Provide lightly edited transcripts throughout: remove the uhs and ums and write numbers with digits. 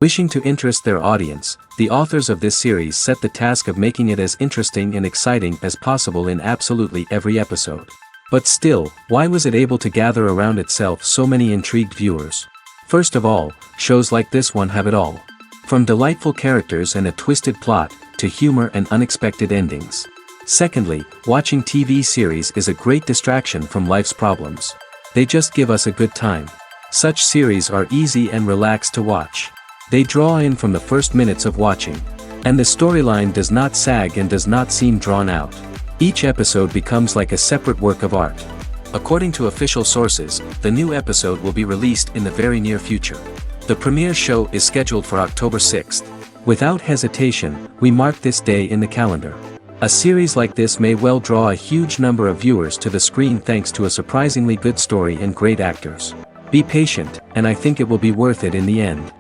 Wishing to interest their audience, the authors of this series set the task of making it as interesting and exciting as possible in absolutely every episode. But still, why was it able to gather around itself so many intrigued viewers? First of all, shows like this one have it all. From delightful characters and a twisted plot, to humor and unexpected endings. Secondly, watching TV series is a great distraction from life's problems. They just give us a good time. Such series are easy and relaxed to watch. They draw in from the first minutes of watching. And the storyline does not sag and does not seem drawn out. Each episode becomes like a separate work of art. According to official sources, the new episode will be released in the very near future. The premiere show is scheduled for October 6th. Without hesitation, we mark this day in the calendar. A series like this may well draw a huge number of viewers to the screen thanks to a surprisingly good story and great actors. Be patient, and I think it will be worth it in the end.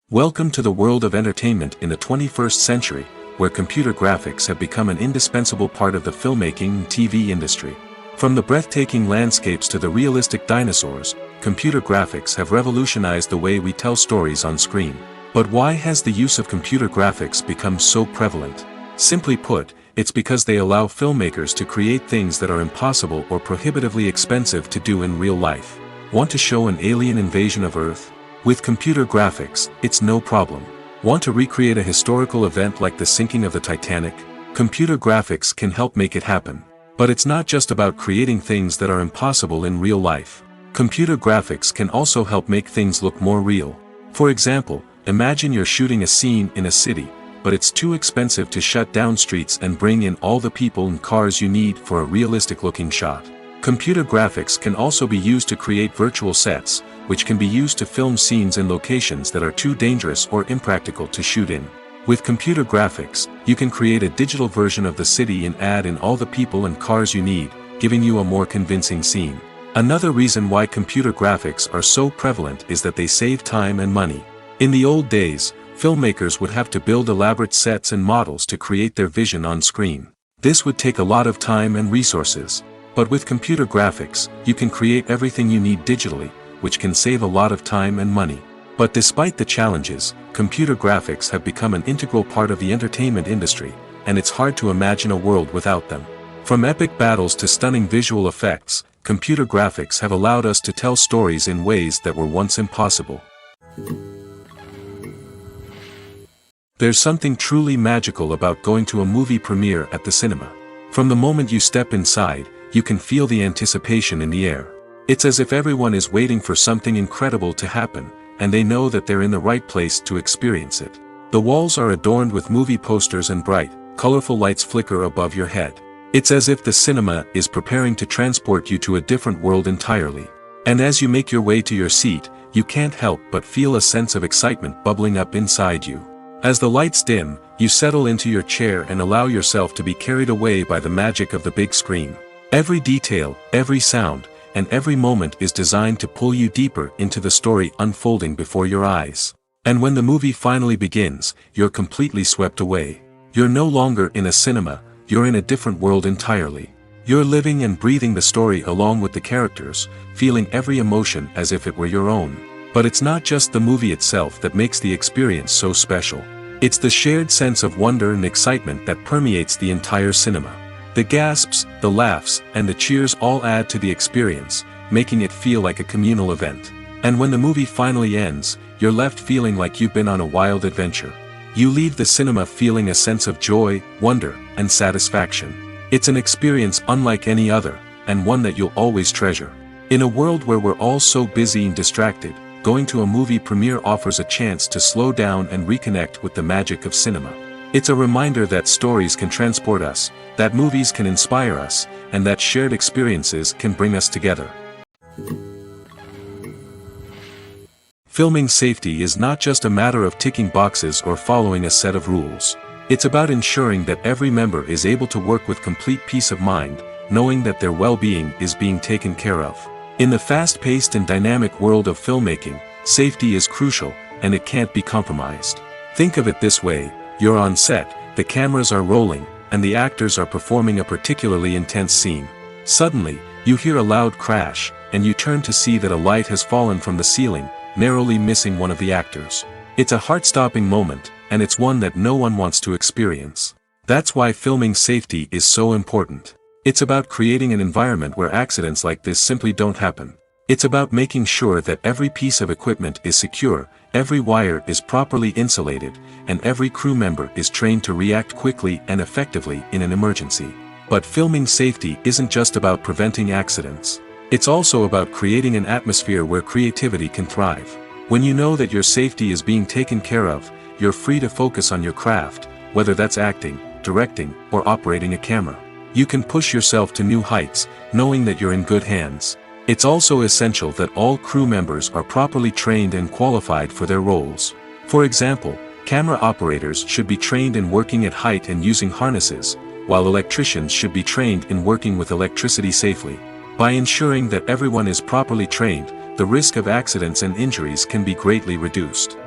Welcome to the world of entertainment in the 21st century, where computer graphics have become an indispensable part of the filmmaking and TV industry. From the breathtaking landscapes to the realistic dinosaurs, computer graphics have revolutionized the way we tell stories on screen. But why has the use of computer graphics become so prevalent? Simply put, it's because they allow filmmakers to create things that are impossible or prohibitively expensive to do in real life. Want to show an alien invasion of Earth? With computer graphics, it's no problem. Want to recreate a historical event like the sinking of the Titanic? Computer graphics can help make it happen. But it's not just about creating things that are impossible in real life. Computer graphics can also help make things look more real. For example, imagine you're shooting a scene in a city, but it's too expensive to shut down streets and bring in all the people and cars you need for a realistic-looking shot. Computer graphics can also be used to create virtual sets, which can be used to film scenes in locations that are too dangerous or impractical to shoot in. With computer graphics, you can create a digital version of the city and add in all the people and cars you need, giving you a more convincing scene. Another reason why computer graphics are so prevalent is that they save time and money. In the old days, filmmakers would have to build elaborate sets and models to create their vision on screen. This would take a lot of time and resources. But with computer graphics, you can create everything you need digitally, which can save a lot of time and money. But despite the challenges, computer graphics have become an integral part of the entertainment industry, and it's hard to imagine a world without them. From epic battles to stunning visual effects, computer graphics have allowed us to tell stories in ways that were once impossible. There's something truly magical about going to a movie premiere at the cinema. From the moment you step inside, you can feel the anticipation in the air. It's as if everyone is waiting for something incredible to happen, and they know that they're in the right place to experience it. The walls are adorned with movie posters and bright, colorful lights flicker above your head. It's as if the cinema is preparing to transport you to a different world entirely. And as you make your way to your seat, you can't help but feel a sense of excitement bubbling up inside you. As the lights dim, you settle into your chair and allow yourself to be carried away by the magic of the big screen. Every detail, every sound, and every moment is designed to pull you deeper into the story unfolding before your eyes. And when the movie finally begins, you're completely swept away. You're no longer in a cinema, you're in a different world entirely. You're living and breathing the story along with the characters, feeling every emotion as if it were your own. But it's not just the movie itself that makes the experience so special. It's the shared sense of wonder and excitement that permeates the entire cinema. The gasps, the laughs, and the cheers all add to the experience, making it feel like a communal event. And when the movie finally ends, you're left feeling like you've been on a wild adventure. You leave the cinema feeling a sense of joy, wonder, and satisfaction. It's an experience unlike any other, and one that you'll always treasure. In a world where we're all so busy and distracted, going to a movie premiere offers a chance to slow down and reconnect with the magic of cinema. It's a reminder that stories can transport us, that movies can inspire us, and that shared experiences can bring us together. Filming safety is not just a matter of ticking boxes or following a set of rules. It's about ensuring that every member is able to work with complete peace of mind, knowing that their well-being is being taken care of. In the fast-paced and dynamic world of filmmaking, safety is crucial, and it can't be compromised. Think of it this way. You're on set, the cameras are rolling, and the actors are performing a particularly intense scene. Suddenly, you hear a loud crash, and you turn to see that a light has fallen from the ceiling, narrowly missing one of the actors. It's a heart-stopping moment, and it's one that no one wants to experience. That's why filming safety is so important. It's about creating an environment where accidents like this simply don't happen. It's about making sure that every piece of equipment is secure, every wire is properly insulated, and every crew member is trained to react quickly and effectively in an emergency. But filming safety isn't just about preventing accidents. It's also about creating an atmosphere where creativity can thrive. When you know that your safety is being taken care of, you're free to focus on your craft, whether that's acting, directing, or operating a camera. You can push yourself to new heights, knowing that you're in good hands. It's also essential that all crew members are properly trained and qualified for their roles. For example, camera operators should be trained in working at height and using harnesses, while electricians should be trained in working with electricity safely. By ensuring that everyone is properly trained, the risk of accidents and injuries can be greatly reduced.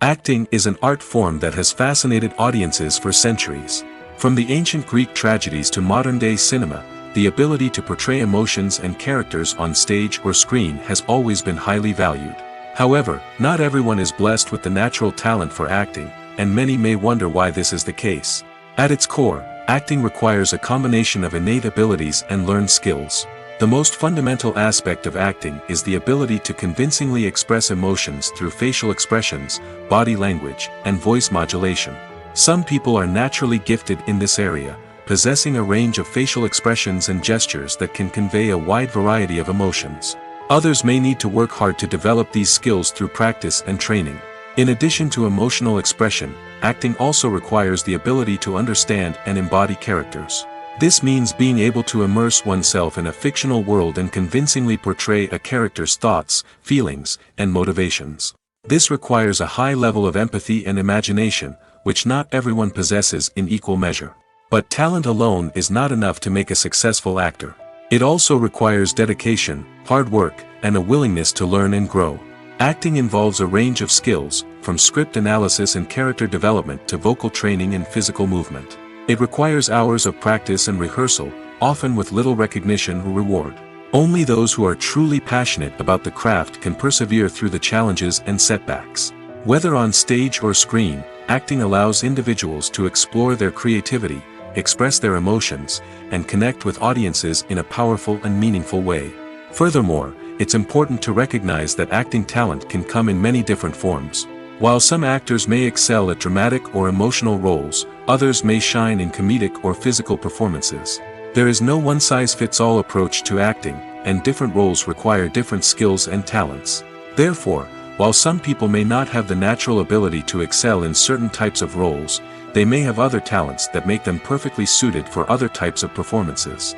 Acting is an art form that has fascinated audiences for centuries. From the ancient Greek tragedies to modern-day cinema, the ability to portray emotions and characters on stage or screen has always been highly valued. However, not everyone is blessed with the natural talent for acting, and many may wonder why this is the case. At its core, acting requires a combination of innate abilities and learned skills. The most fundamental aspect of acting is the ability to convincingly express emotions through facial expressions, body language, and voice modulation. Some people are naturally gifted in this area, possessing a range of facial expressions and gestures that can convey a wide variety of emotions. Others may need to work hard to develop these skills through practice and training. In addition to emotional expression, acting also requires the ability to understand and embody characters. This means being able to immerse oneself in a fictional world and convincingly portray a character's thoughts, feelings, and motivations. This requires a high level of empathy and imagination, which not everyone possesses in equal measure. But talent alone is not enough to make a successful actor. It also requires dedication, hard work, and a willingness to learn and grow. Acting involves a range of skills, from script analysis and character development to vocal training and physical movement. It requires hours of practice and rehearsal, often with little recognition or reward. Only those who are truly passionate about the craft can persevere through the challenges and setbacks. Whether on stage or screen, acting allows individuals to explore their creativity, express their emotions, and connect with audiences in a powerful and meaningful way. Furthermore, it's important to recognize that acting talent can come in many different forms. While some actors may excel at dramatic or emotional roles, others may shine in comedic or physical performances. There is no one-size-fits-all approach to acting, and different roles require different skills and talents. Therefore, while some people may not have the natural ability to excel in certain types of roles, they may have other talents that make them perfectly suited for other types of performances.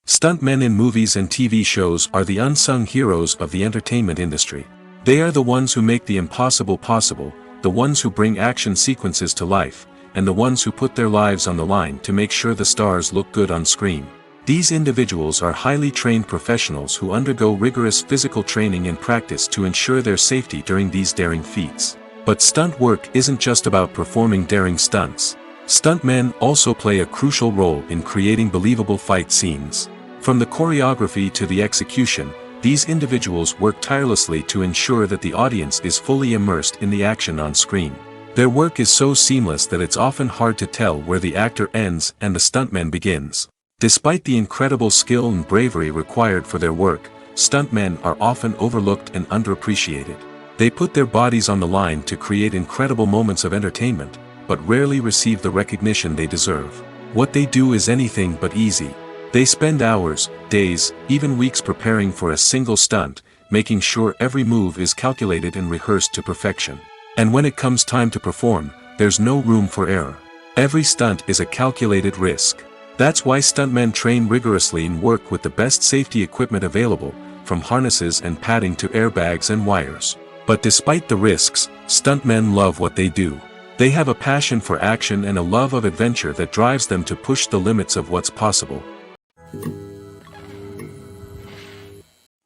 Stuntmen in movies and TV shows are the unsung heroes of the entertainment industry. They are the ones who make the impossible possible, the ones who bring action sequences to life, and the ones who put their lives on the line to make sure the stars look good on screen. These individuals are highly trained professionals who undergo rigorous physical training and practice to ensure their safety during these daring feats. But stunt work isn't just about performing daring stunts. Stuntmen also play a crucial role in creating believable fight scenes. From the choreography to the execution, these individuals work tirelessly to ensure that the audience is fully immersed in the action on screen. Their work is so seamless that it's often hard to tell where the actor ends and the stuntman begins. Despite the incredible skill and bravery required for their work, stuntmen are often overlooked and underappreciated. They put their bodies on the line to create incredible moments of entertainment, but rarely receive the recognition they deserve. What they do is anything but easy. They spend hours, days, even weeks preparing for a single stunt, making sure every move is calculated and rehearsed to perfection. And when it comes time to perform, there's no room for error. Every stunt is a calculated risk. That's why stuntmen train rigorously and work with the best safety equipment available, from harnesses and padding to airbags and wires. But despite the risks, stuntmen love what they do. They have a passion for action and a love of adventure that drives them to push the limits of what's possible.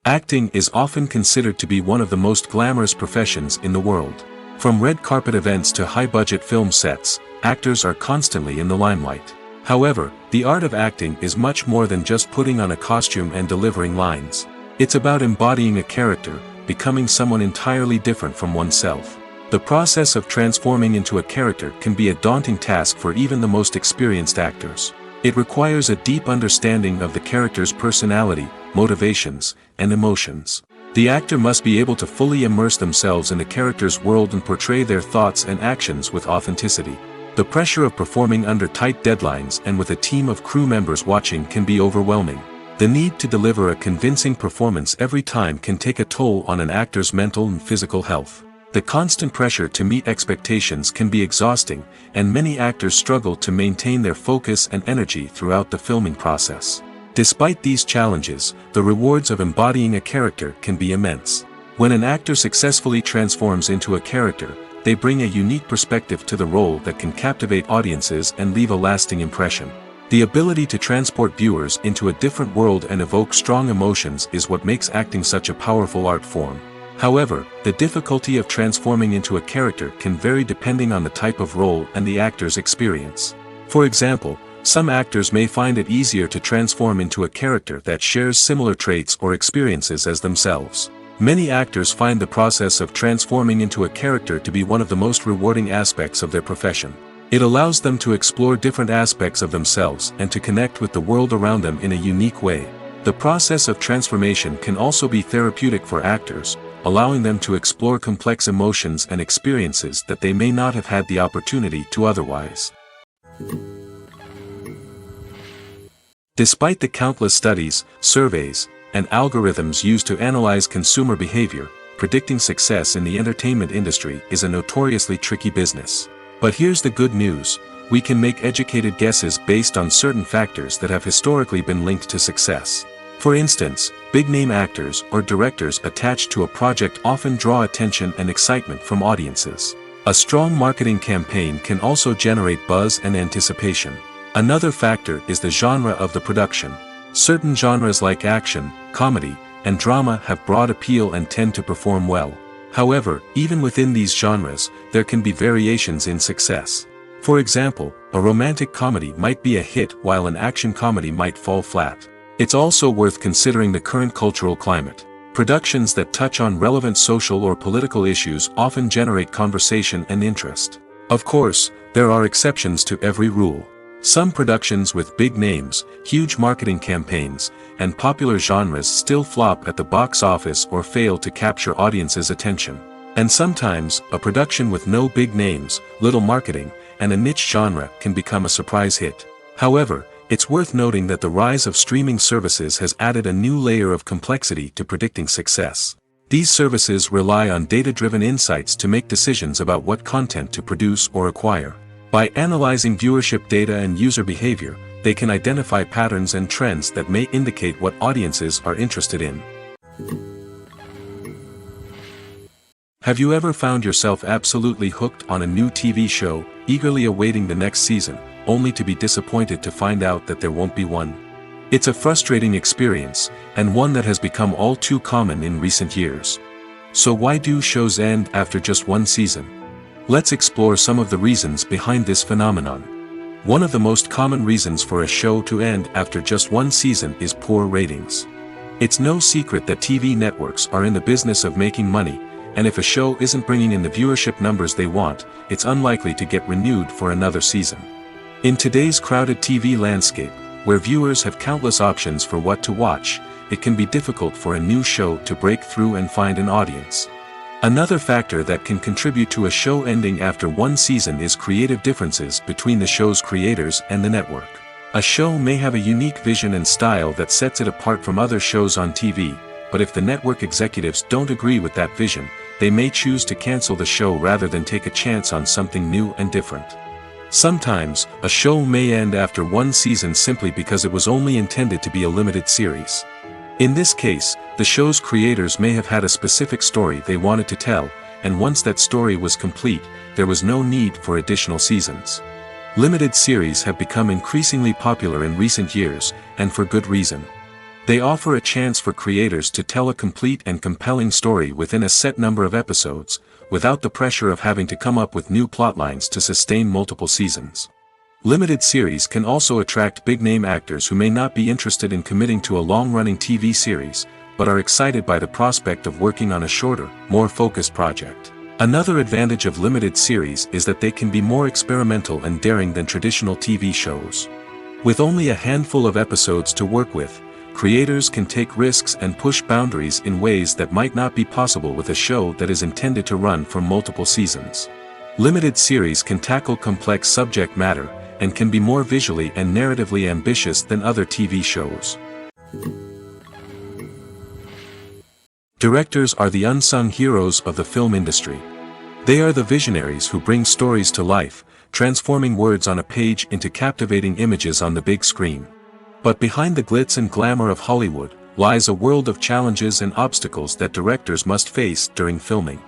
Acting is often considered to be one of the most glamorous professions in the world. From red carpet events to high-budget film sets, actors are constantly in the limelight. However, the art of acting is much more than just putting on a costume and delivering lines. It's about embodying a character, becoming someone entirely different from oneself. The process of transforming into a character can be a daunting task for even the most experienced actors. It requires a deep understanding of the character's personality, motivations, and emotions. The actor must be able to fully immerse themselves in the character's world and portray their thoughts and actions with authenticity. The pressure of performing under tight deadlines and with a team of crew members watching can be overwhelming. The need to deliver a convincing performance every time can take a toll on an actor's mental and physical health. The constant pressure to meet expectations can be exhausting, and many actors struggle to maintain their focus and energy throughout the filming process. Despite these challenges, the rewards of embodying a character can be immense. When an actor successfully transforms into a character, they bring a unique perspective to the role that can captivate audiences and leave a lasting impression. The ability to transport viewers into a different world and evoke strong emotions is what makes acting such a powerful art form. However, the difficulty of transforming into a character can vary depending on the type of role and the actor's experience. For example, some actors may find it easier to transform into a character that shares similar traits or experiences as themselves. Many actors find the process of transforming into a character to be one of the most rewarding aspects of their profession. It allows them to explore different aspects of themselves and to connect with the world around them in a unique way. The process of transformation can also be therapeutic for actors, allowing them to explore complex emotions and experiences that they may not have had the opportunity to otherwise. Despite the countless studies, surveys, and algorithms used to analyze consumer behavior, predicting success in the entertainment industry is a notoriously tricky business. But here's the good news: we can make educated guesses based on certain factors that have historically been linked to success. For instance, big-name actors or directors attached to a project often draw attention and excitement from audiences. A strong marketing campaign can also generate buzz and anticipation. Another factor is the genre of the production. Certain genres like action, comedy, and drama have broad appeal and tend to perform well. However, even within these genres, there can be variations in success. For example, a romantic comedy might be a hit while an action comedy might fall flat. It's also worth considering the current cultural climate. Productions that touch on relevant social or political issues often generate conversation and interest. Of course, there are exceptions to every rule. Some productions with big names, huge marketing campaigns, and popular genres still flop at the box office or fail to capture audiences' attention. And sometimes, a production with no big names, little marketing, and a niche genre can become a surprise hit. However, it's worth noting that the rise of streaming services has added a new layer of complexity to predicting success. These services rely on data-driven insights to make decisions about what content to produce or acquire. By analyzing viewership data and user behavior, they can identify patterns and trends that may indicate what audiences are interested in. Have you ever found yourself absolutely hooked on a new TV show, eagerly awaiting the next season, only to be disappointed to find out that there won't be one? It's a frustrating experience, and one that has become all too common in recent years. So why do shows end after just one season? Let's explore some of the reasons behind this phenomenon. One of the most common reasons for a show to end after just one season is poor ratings. It's no secret that TV networks are in the business of making money, and if a show isn't bringing in the viewership numbers they want, it's unlikely to get renewed for another season. In today's crowded TV landscape, where viewers have countless options for what to watch, it can be difficult for a new show to break through and find an audience. Another factor that can contribute to a show ending after one season is creative differences between the show's creators and the network. A show may have a unique vision and style that sets it apart from other shows on TV, but if the network executives don't agree with that vision, they may choose to cancel the show rather than take a chance on something new and different. Sometimes, a show may end after one season simply because it was only intended to be a limited series. In this case, the show's creators may have had a specific story they wanted to tell, and once that story was complete, there was no need for additional seasons. Limited series have become increasingly popular in recent years, and for good reason. They offer a chance for creators to tell a complete and compelling story within a set number of episodes, without the pressure of having to come up with new plotlines to sustain multiple seasons. Limited series can also attract big-name actors who may not be interested in committing to a long-running TV series, but are excited by the prospect of working on a shorter, more focused project. Another advantage of limited series is that they can be more experimental and daring than traditional TV shows. With only a handful of episodes to work with, creators can take risks and push boundaries in ways that might not be possible with a show that is intended to run for multiple seasons. Limited series can tackle complex subject matter, and can be more visually and narratively ambitious than other TV shows. Directors are the unsung heroes of the film industry. They are the visionaries who bring stories to life, transforming words on a page into captivating images on the big screen. But behind the glitz and glamour of Hollywood, lies a world of challenges and obstacles that directors must face during filming.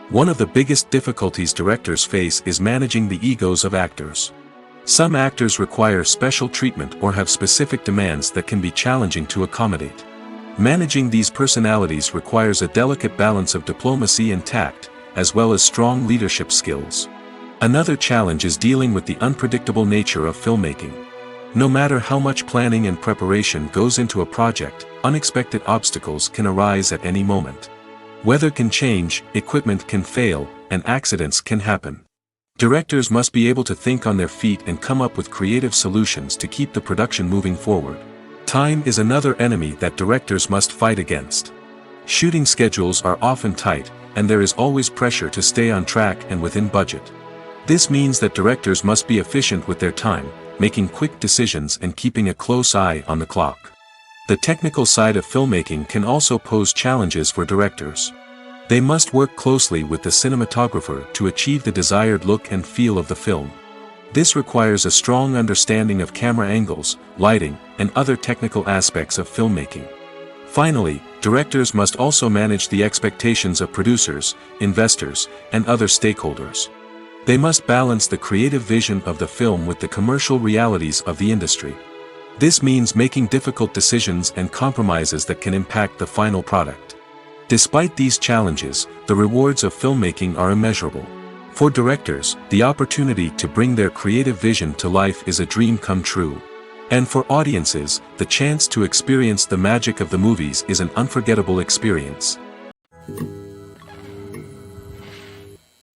One of the biggest difficulties directors face is managing the egos of actors. Some actors require special treatment or have specific demands that can be challenging to accommodate. Managing these personalities requires a delicate balance of diplomacy and tact, as well as strong leadership skills. Another challenge is dealing with the unpredictable nature of filmmaking. No matter how much planning and preparation goes into a project, unexpected obstacles can arise at any moment. Weather can change, equipment can fail, and accidents can happen. Directors must be able to think on their feet and come up with creative solutions to keep the production moving forward. Time is another enemy that directors must fight against. Shooting schedules are often tight, and there is always pressure to stay on track and within budget. This means that directors must be efficient with their time, making quick decisions and keeping a close eye on the clock. The technical side of filmmaking can also pose challenges for directors. They must work closely with the cinematographer to achieve the desired look and feel of the film. This requires a strong understanding of camera angles, lighting, and other technical aspects of filmmaking. Finally, directors must also manage the expectations of producers, investors, and other stakeholders. They must balance the creative vision of the film with the commercial realities of the industry. This means making difficult decisions and compromises that can impact the final product. Despite these challenges, the rewards of filmmaking are immeasurable. For directors, the opportunity to bring their creative vision to life is a dream come true. And for audiences, the chance to experience the magic of the movies is an unforgettable experience.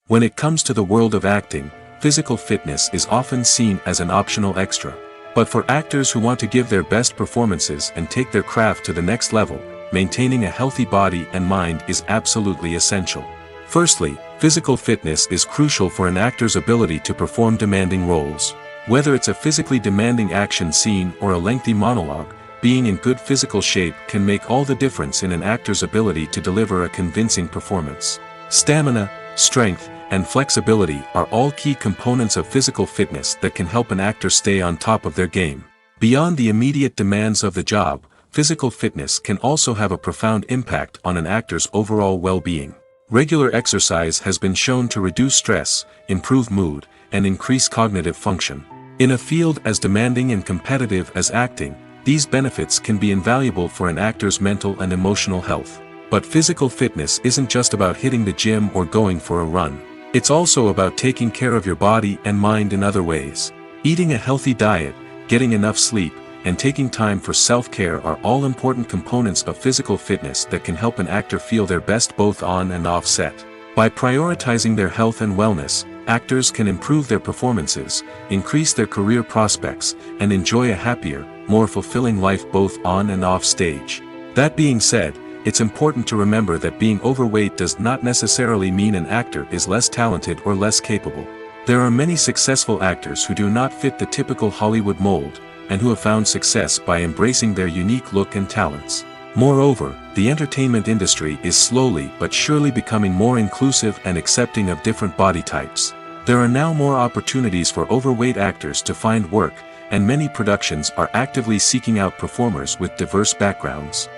When it comes to the world of acting, physical fitness is often seen as an optional extra. But for actors who want to give their best performances and take their craft to the next level, maintaining a healthy body and mind is absolutely essential. Firstly, physical fitness is crucial for an actor's ability to perform demanding roles. Whether it's a physically demanding action scene or a lengthy monologue, being in good physical shape can make all the difference in an actor's ability to deliver a convincing performance. Stamina, strength, and flexibility are all key components of physical fitness that can help an actor stay on top of their game. Beyond the immediate demands of the job, physical fitness can also have a profound impact on an actor's overall well-being. Regular exercise has been shown to reduce stress, improve mood, and increase cognitive function. In a field as demanding and competitive as acting, these benefits can be invaluable for an actor's mental and emotional health. But physical fitness isn't just about hitting the gym or going for a run. It's also about taking care of your body and mind in other ways. Eating a healthy diet, getting enough sleep, and taking time for self-care are all important components of physical fitness that can help an actor feel their best both on and off set. By prioritizing their health and wellness, actors can improve their performances, increase their career prospects, and enjoy a happier, more fulfilling life both on and off stage. That being said, it's important to remember that being overweight does not necessarily mean an actor is less talented or less capable. There are many successful actors who do not fit the typical Hollywood mold, and who have found success by embracing their unique look and talents. Moreover, the entertainment industry is slowly but surely becoming more inclusive and accepting of different body types. There are now more opportunities for overweight actors to find work, and many productions are actively seeking out performers with diverse backgrounds.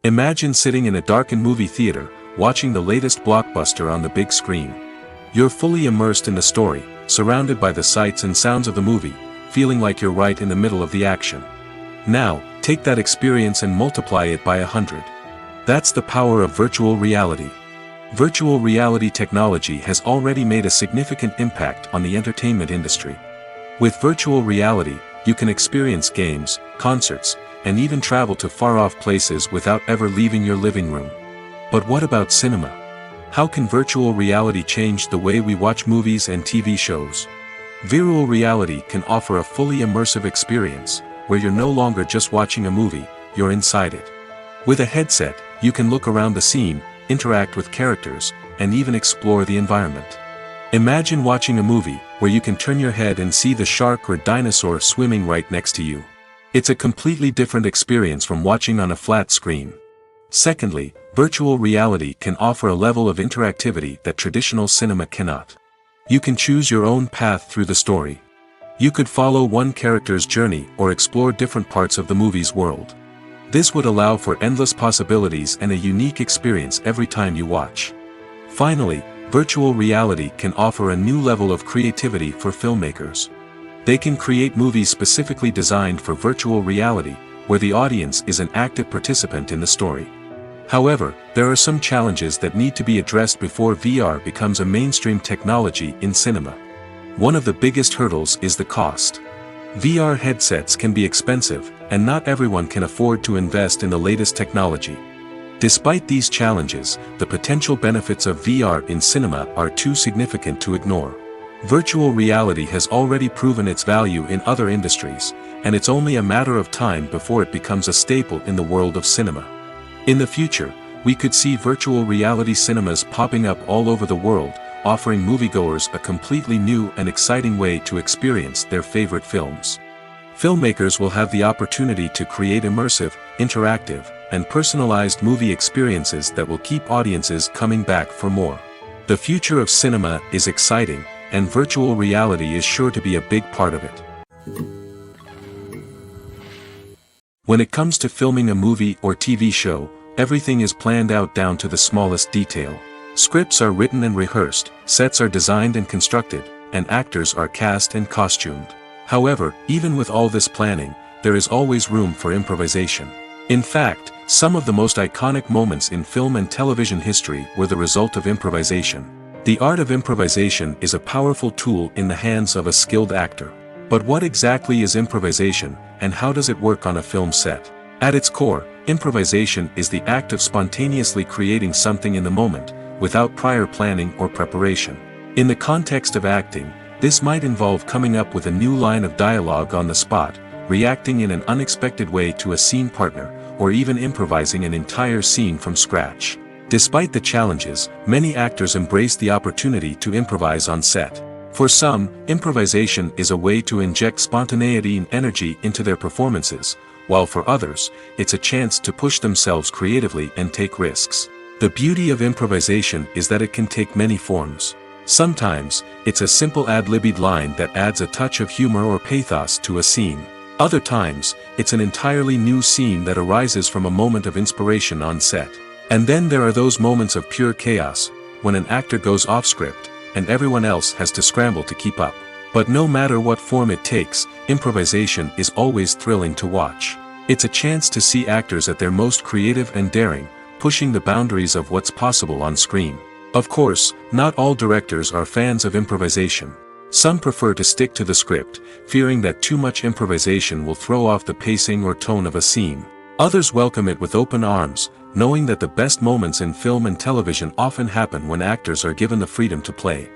Imagine sitting in a darkened movie theater, watching the latest blockbuster on the big screen. You're fully immersed in the story, surrounded by the sights and sounds of the movie, feeling like you're right in the middle of the action. Now, take that experience and multiply it by 100. That's the power of virtual reality. Virtual reality technology has already made a significant impact on the entertainment industry. With virtual reality, you can experience games, concerts, and even travel to far-off places without ever leaving your living room. But what about cinema? How can virtual reality change the way we watch movies and TV shows? Virtual reality can offer a fully immersive experience, where you're no longer just watching a movie, you're inside it. With a headset, you can look around the scene, interact with characters, and even explore the environment. Imagine watching a movie where you can turn your head and see the shark or dinosaur swimming right next to you. It's a completely different experience from watching on a flat screen. Secondly, virtual reality can offer a level of interactivity that traditional cinema cannot. You can choose your own path through the story. You could follow one character's journey or explore different parts of the movie's world. This would allow for endless possibilities and a unique experience every time you watch. Finally, virtual reality can offer a new level of creativity for filmmakers. They can create movies specifically designed for virtual reality, where the audience is an active participant in the story. However, there are some challenges that need to be addressed before VR becomes a mainstream technology in cinema. One of the biggest hurdles is the cost. VR headsets can be expensive, and not everyone can afford to invest in the latest technology. Despite these challenges, the potential benefits of VR in cinema are too significant to ignore. Virtual reality has already proven its value in other industries, and it's only a matter of time before it becomes a staple in the world of cinema. In the future, we could see virtual reality cinemas popping up all over the world, offering moviegoers a completely new and exciting way to experience their favorite films. Filmmakers will have the opportunity to create immersive, interactive, and personalized movie experiences that will keep audiences coming back for more. The future of cinema is exciting, and virtual reality is sure to be a big part of it. When it comes to filming a movie or TV show, everything is planned out down to the smallest detail. Scripts are written and rehearsed, sets are designed and constructed, and actors are cast and costumed. However, even with all this planning, there is always room for improvisation. In fact, some of the most iconic moments in film and television history were the result of improvisation. The art of improvisation is a powerful tool in the hands of a skilled actor. But what exactly is improvisation, and how does it work on a film set? At its core, improvisation is the act of spontaneously creating something in the moment, without prior planning or preparation. In the context of acting, this might involve coming up with a new line of dialogue on the spot, reacting in an unexpected way to a scene partner, or even improvising an entire scene from scratch. Despite the challenges, many actors embrace the opportunity to improvise on set. For some, improvisation is a way to inject spontaneity and energy into their performances, while for others, it's a chance to push themselves creatively and take risks. The beauty of improvisation is that it can take many forms. Sometimes, it's a simple ad-libbed line that adds a touch of humor or pathos to a scene. Other times, it's an entirely new scene that arises from a moment of inspiration on set. And then there are those moments of pure chaos, when an actor goes off script, and everyone else has to scramble to keep up. But no matter what form it takes, improvisation is always thrilling to watch. It's a chance to see actors at their most creative and daring, pushing the boundaries of what's possible on screen. Of course, not all directors are fans of improvisation. Some prefer to stick to the script, fearing that too much improvisation will throw off the pacing or tone of a scene. Others welcome it with open arms, knowing that the best moments in film and television often happen when actors are given the freedom to play.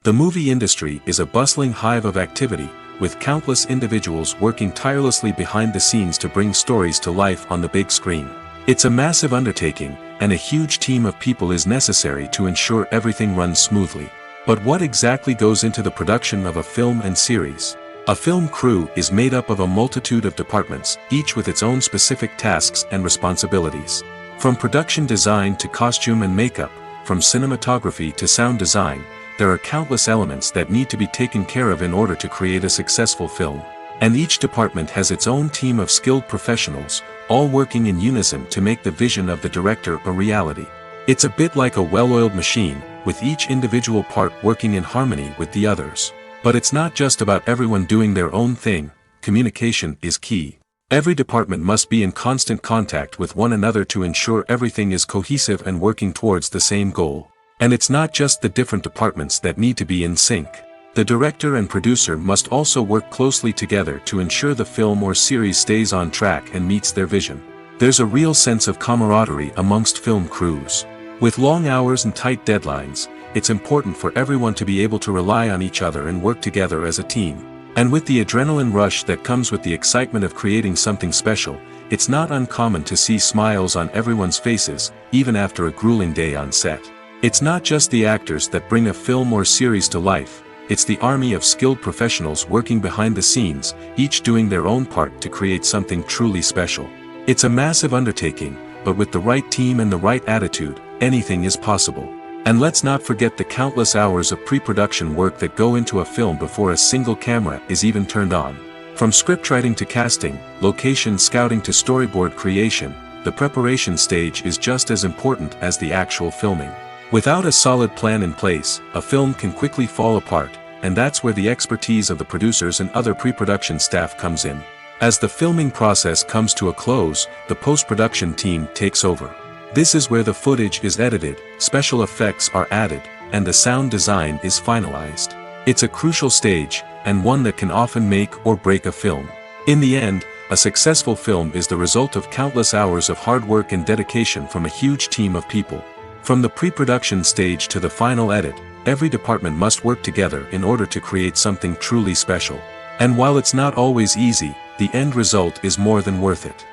The movie industry is a bustling hive of activity, with countless individuals working tirelessly behind the scenes to bring stories to life on the big screen. It's a massive undertaking, and a huge team of people is necessary to ensure everything runs smoothly. But what exactly goes into the production of a film and series? A film crew is made up of a multitude of departments, each with its own specific tasks and responsibilities. From production design to costume and makeup, from cinematography to sound design, there are countless elements that need to be taken care of in order to create a successful film. And each department has its own team of skilled professionals, all working in unison to make the vision of the director a reality. It's a bit like a well-oiled machine, with each individual part working in harmony with the others. But it's not just about everyone doing their own thing, communication is key. Every department must be in constant contact with one another to ensure everything is cohesive and working towards the same goal. And it's not just the different departments that need to be in sync. The director and producer must also work closely together to ensure the film or series stays on track and meets their vision. There's a real sense of camaraderie amongst film crews. With long hours and tight deadlines, it's important for everyone to be able to rely on each other and work together as a team. And with the adrenaline rush that comes with the excitement of creating something special, it's not uncommon to see smiles on everyone's faces, even after a grueling day on set. It's not just the actors that bring a film or series to life, it's the army of skilled professionals working behind the scenes, each doing their own part to create something truly special. It's a massive undertaking, but with the right team and the right attitude, anything is possible. And let's not forget the countless hours of pre-production work that go into a film before a single camera is even turned on. From scriptwriting to casting, location scouting to storyboard creation, the preparation stage is just as important as the actual filming. Without a solid plan in place, a film can quickly fall apart, and that's where the expertise of the producers and other pre-production staff comes in. As the filming process comes to a close, the post-production team takes over. This is where the footage is edited, special effects are added, and the sound design is finalized. It's a crucial stage, and one that can often make or break a film. In the end, a successful film is the result of countless hours of hard work and dedication from a huge team of people. From the pre-production stage to the final edit, every department must work together in order to create something truly special. And while it's not always easy, the end result is more than worth it.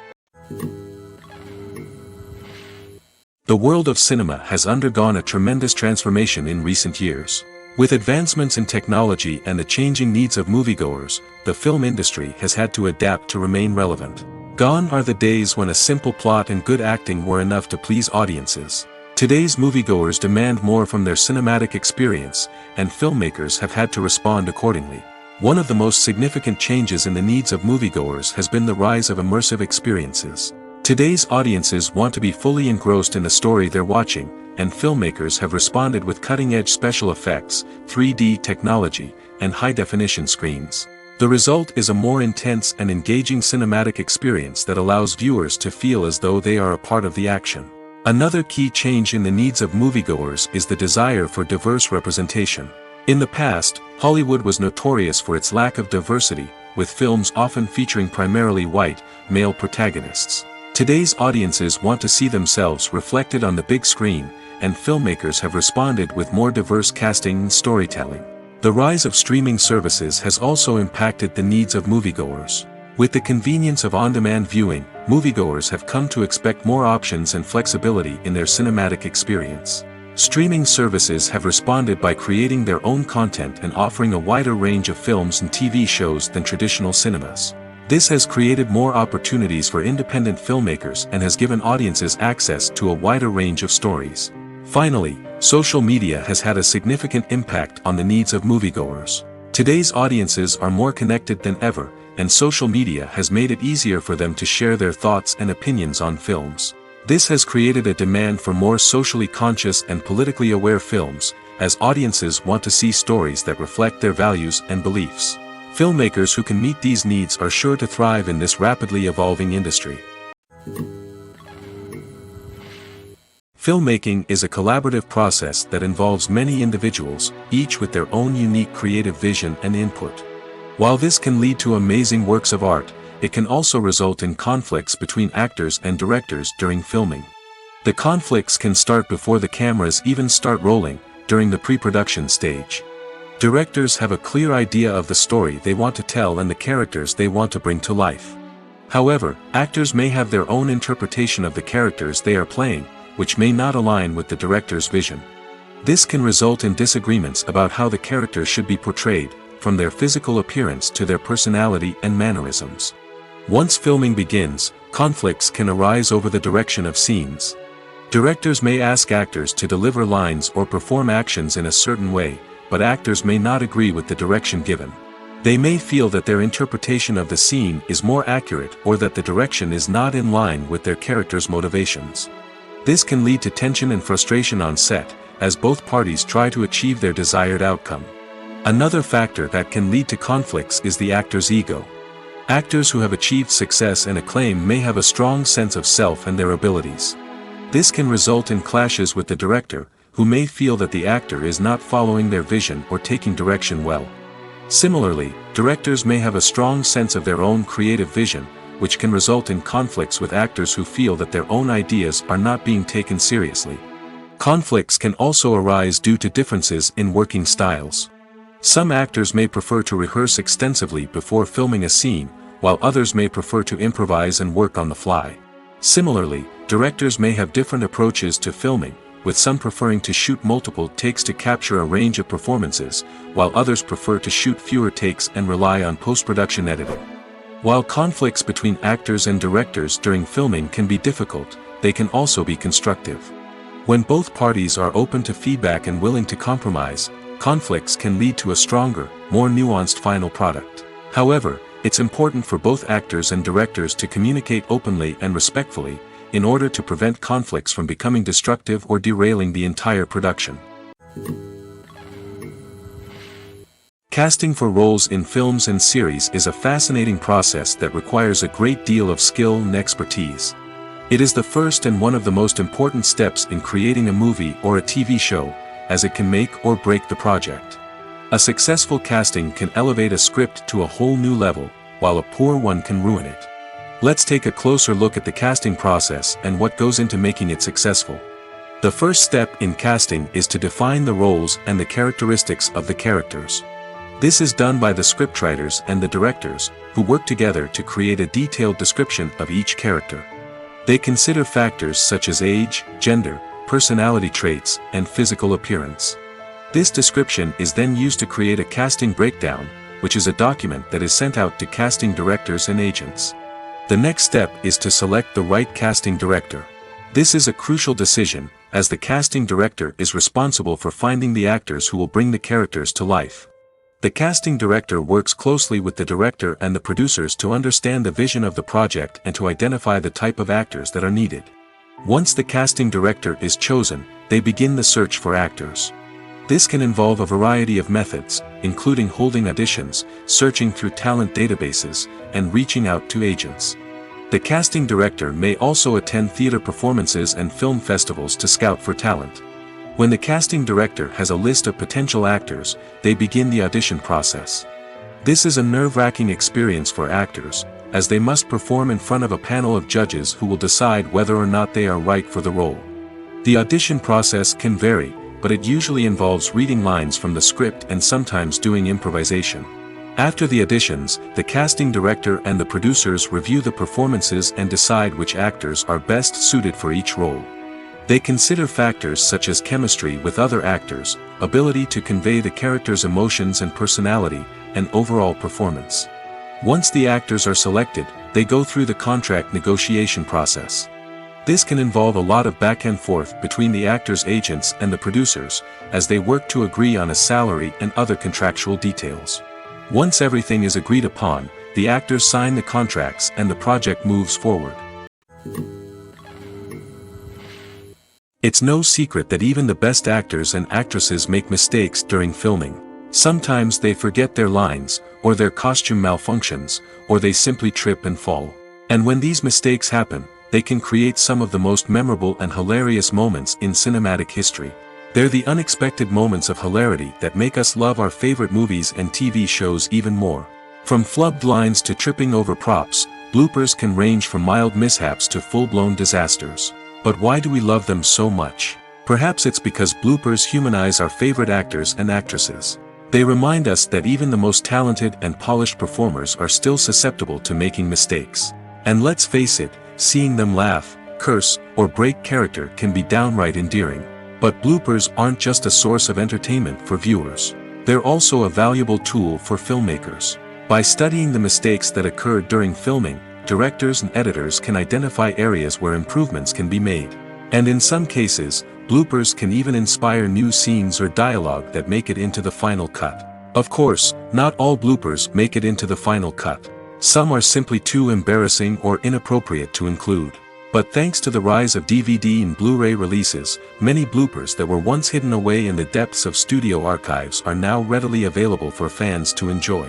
The world of cinema has undergone a tremendous transformation in recent years. With advancements in technology and the changing needs of moviegoers, the film industry has had to adapt to remain relevant. Gone are the days when a simple plot and good acting were enough to please audiences. Today's moviegoers demand more from their cinematic experience, and filmmakers have had to respond accordingly. One of the most significant changes in the needs of moviegoers has been the rise of immersive experiences. Today's audiences want to be fully engrossed in the story they're watching, and filmmakers have responded with cutting-edge special effects, 3D technology, and high-definition screens. The result is a more intense and engaging cinematic experience that allows viewers to feel as though they are a part of the action. Another key change in the needs of moviegoers is the desire for diverse representation. In the past, Hollywood was notorious for its lack of diversity, with films often featuring primarily white, male protagonists. Today's audiences want to see themselves reflected on the big screen, and filmmakers have responded with more diverse casting and storytelling. The rise of streaming services has also impacted the needs of moviegoers. With the convenience of on-demand viewing, moviegoers have come to expect more options and flexibility in their cinematic experience. Streaming services have responded by creating their own content and offering a wider range of films and TV shows than traditional cinemas. This has created more opportunities for independent filmmakers and has given audiences access to a wider range of stories. Finally, social media has had a significant impact on the needs of moviegoers. Today's audiences are more connected than ever, and social media has made it easier for them to share their thoughts and opinions on films. This has created a demand for more socially conscious and politically aware films, as audiences want to see stories that reflect their values and beliefs. Filmmakers who can meet these needs are sure to thrive in this rapidly evolving industry. Filmmaking is a collaborative process that involves many individuals, each with their own unique creative vision and input. While this can lead to amazing works of art, it can also result in conflicts between actors and directors during filming. The conflicts can start before the cameras even start rolling, during the pre-production stage. Directors have a clear idea of the story they want to tell and the characters they want to bring to life. However, actors may have their own interpretation of the characters they are playing, which may not align with the director's vision. This can result in disagreements about how the characters should be portrayed, from their physical appearance to their personality and mannerisms. Once filming begins, conflicts can arise over the direction of scenes. Directors may ask actors to deliver lines or perform actions in a certain way, but actors may not agree with the direction given. They may feel that their interpretation of the scene is more accurate or that the direction is not in line with their character's motivations. This can lead to tension and frustration on set, as both parties try to achieve their desired outcome. Another factor that can lead to conflicts is the actor's ego. Actors who have achieved success and acclaim may have a strong sense of self and their abilities. This can result in clashes with the director, who may feel that the actor is not following their vision or taking direction well. Similarly, directors may have a strong sense of their own creative vision, which can result in conflicts with actors who feel that their own ideas are not being taken seriously. Conflicts can also arise due to differences in working styles. Some actors may prefer to rehearse extensively before filming a scene, while others may prefer to improvise and work on the fly. Similarly, directors may have different approaches to filming, with some preferring to shoot multiple takes to capture a range of performances, while others prefer to shoot fewer takes and rely on post-production editing. While conflicts between actors and directors during filming can be difficult, they can also be constructive. When both parties are open to feedback and willing to compromise, conflicts can lead to a stronger, more nuanced final product. However, it's important for both actors and directors to communicate openly and respectfully, in order to prevent conflicts from becoming destructive or derailing the entire production. Casting for roles in films and series is a fascinating process that requires a great deal of skill and expertise. It is the first and one of the most important steps in creating a movie or a TV show, as it can make or break the project. A successful casting can elevate a script to a whole new level, while a poor one can ruin it. Let's take a closer look at the casting process and what goes into making it successful. The first step in casting is to define the roles and the characteristics of the characters. This is done by the scriptwriters and the directors, who work together to create a detailed description of each character. They consider factors such as age, gender, personality traits, and physical appearance. This description is then used to create a casting breakdown, which is a document that is sent out to casting directors and agents. The next step is to select the right casting director. This is a crucial decision, as the casting director is responsible for finding the actors who will bring the characters to life. The casting director works closely with the director and the producers to understand the vision of the project and to identify the type of actors that are needed. Once the casting director is chosen, they begin the search for actors. This can involve a variety of methods, including holding auditions, searching through talent databases, and reaching out to agents. The casting director may also attend theater performances and film festivals to scout for talent. When the casting director has a list of potential actors, they begin the audition process. This is a nerve-wracking experience for actors, as they must perform in front of a panel of judges who will decide whether or not they are right for the role. The audition process can vary, but it usually involves reading lines from the script and sometimes doing improvisation. After the auditions, the casting director and the producers review the performances and decide which actors are best suited for each role. They consider factors such as chemistry with other actors, ability to convey the character's emotions and personality, and overall performance. Once the actors are selected, they go through the contract negotiation process. This can involve a lot of back and forth between the actors' agents and the producers, as they work to agree on a salary and other contractual details. Once everything is agreed upon, the actors sign the contracts and the project moves forward. It's no secret that even the best actors and actresses make mistakes during filming. Sometimes they forget their lines, or their costume malfunctions, or they simply trip and fall. And when these mistakes happen, they can create some of the most memorable and hilarious moments in cinematic history. They're the unexpected moments of hilarity that make us love our favorite movies and TV shows even more. From flubbed lines to tripping over props, bloopers can range from mild mishaps to full-blown disasters. But why do we love them so much? Perhaps it's because bloopers humanize our favorite actors and actresses. They remind us that even the most talented and polished performers are still susceptible to making mistakes. And let's face it, seeing them laugh, curse, or break character can be downright endearing. But bloopers aren't just a source of entertainment for viewers. They're also a valuable tool for filmmakers. By studying the mistakes that occurred during filming, directors and editors can identify areas where improvements can be made. And in some cases, bloopers can even inspire new scenes or dialogue that make it into the final cut. Of course, not all bloopers make it into the final cut. Some are simply too embarrassing or inappropriate to include. But thanks to the rise of DVD and Blu-ray releases, many bloopers that were once hidden away in the depths of studio archives are now readily available for fans to enjoy.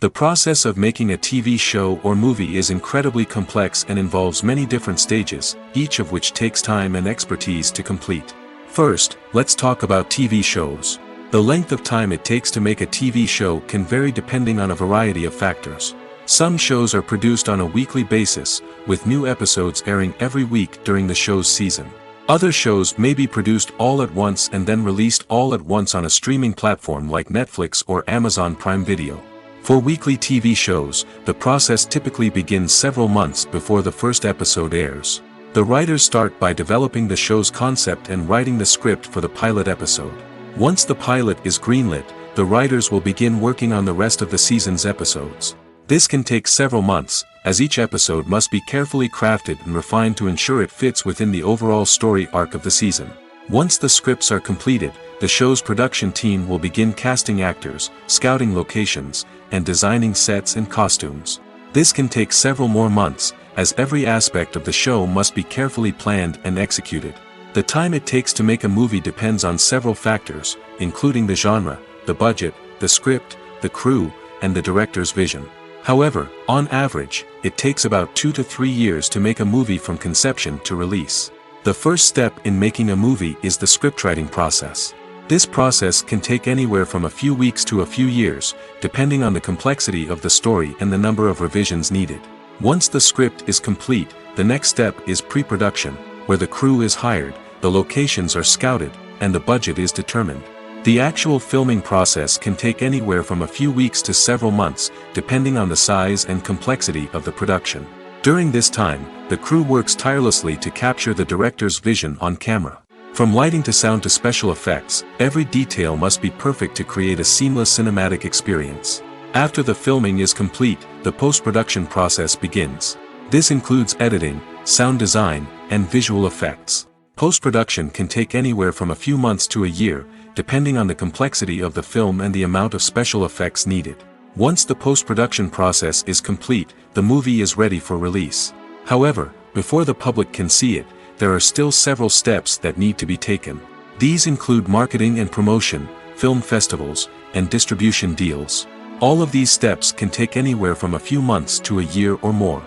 The process of making a TV show or movie is incredibly complex and involves many different stages, each of which takes time and expertise to complete. First, let's talk about TV shows. The length of time it takes to make a TV show can vary depending on a variety of factors. Some shows are produced on a weekly basis, with new episodes airing every week during the show's season. Other shows may be produced all at once and then released all at once on a streaming platform like Netflix or Amazon Prime Video. For weekly TV shows, the process typically begins several months before the first episode airs. The writers start by developing the show's concept and writing the script for the pilot episode. Once the pilot is greenlit, the writers will begin working on the rest of the season's episodes. This can take several months, as each episode must be carefully crafted and refined to ensure it fits within the overall story arc of the season. Once the scripts are completed, the show's production team will begin casting actors, scouting locations, and designing sets and costumes. This can take several more months, as every aspect of the show must be carefully planned and executed. The time it takes to make a movie depends on several factors, including the genre, the budget, the script, the crew, and the director's vision. However, on average, it takes about 2 to 3 years to make a movie from conception to release. The first step in making a movie is the scriptwriting process. This process can take anywhere from a few weeks to a few years, depending on the complexity of the story and the number of revisions needed. Once the script is complete, the next step is pre-production, where the crew is hired, the locations are scouted, and the budget is determined. The actual filming process can take anywhere from a few weeks to several months, depending on the size and complexity of the production. During this time, the crew works tirelessly to capture the director's vision on camera. From lighting to sound to special effects, every detail must be perfect to create a seamless cinematic experience. After the filming is complete, the post-production process begins. This includes editing, sound design, and visual effects. Post-production can take anywhere from a few months to a year, depending on the complexity of the film and the amount of special effects needed. Once the post-production process is complete, the movie is ready for release. However, before the public can see it, there are still several steps that need to be taken. These include marketing and promotion, film festivals, and distribution deals. All of these steps can take anywhere from a few months to a year or more.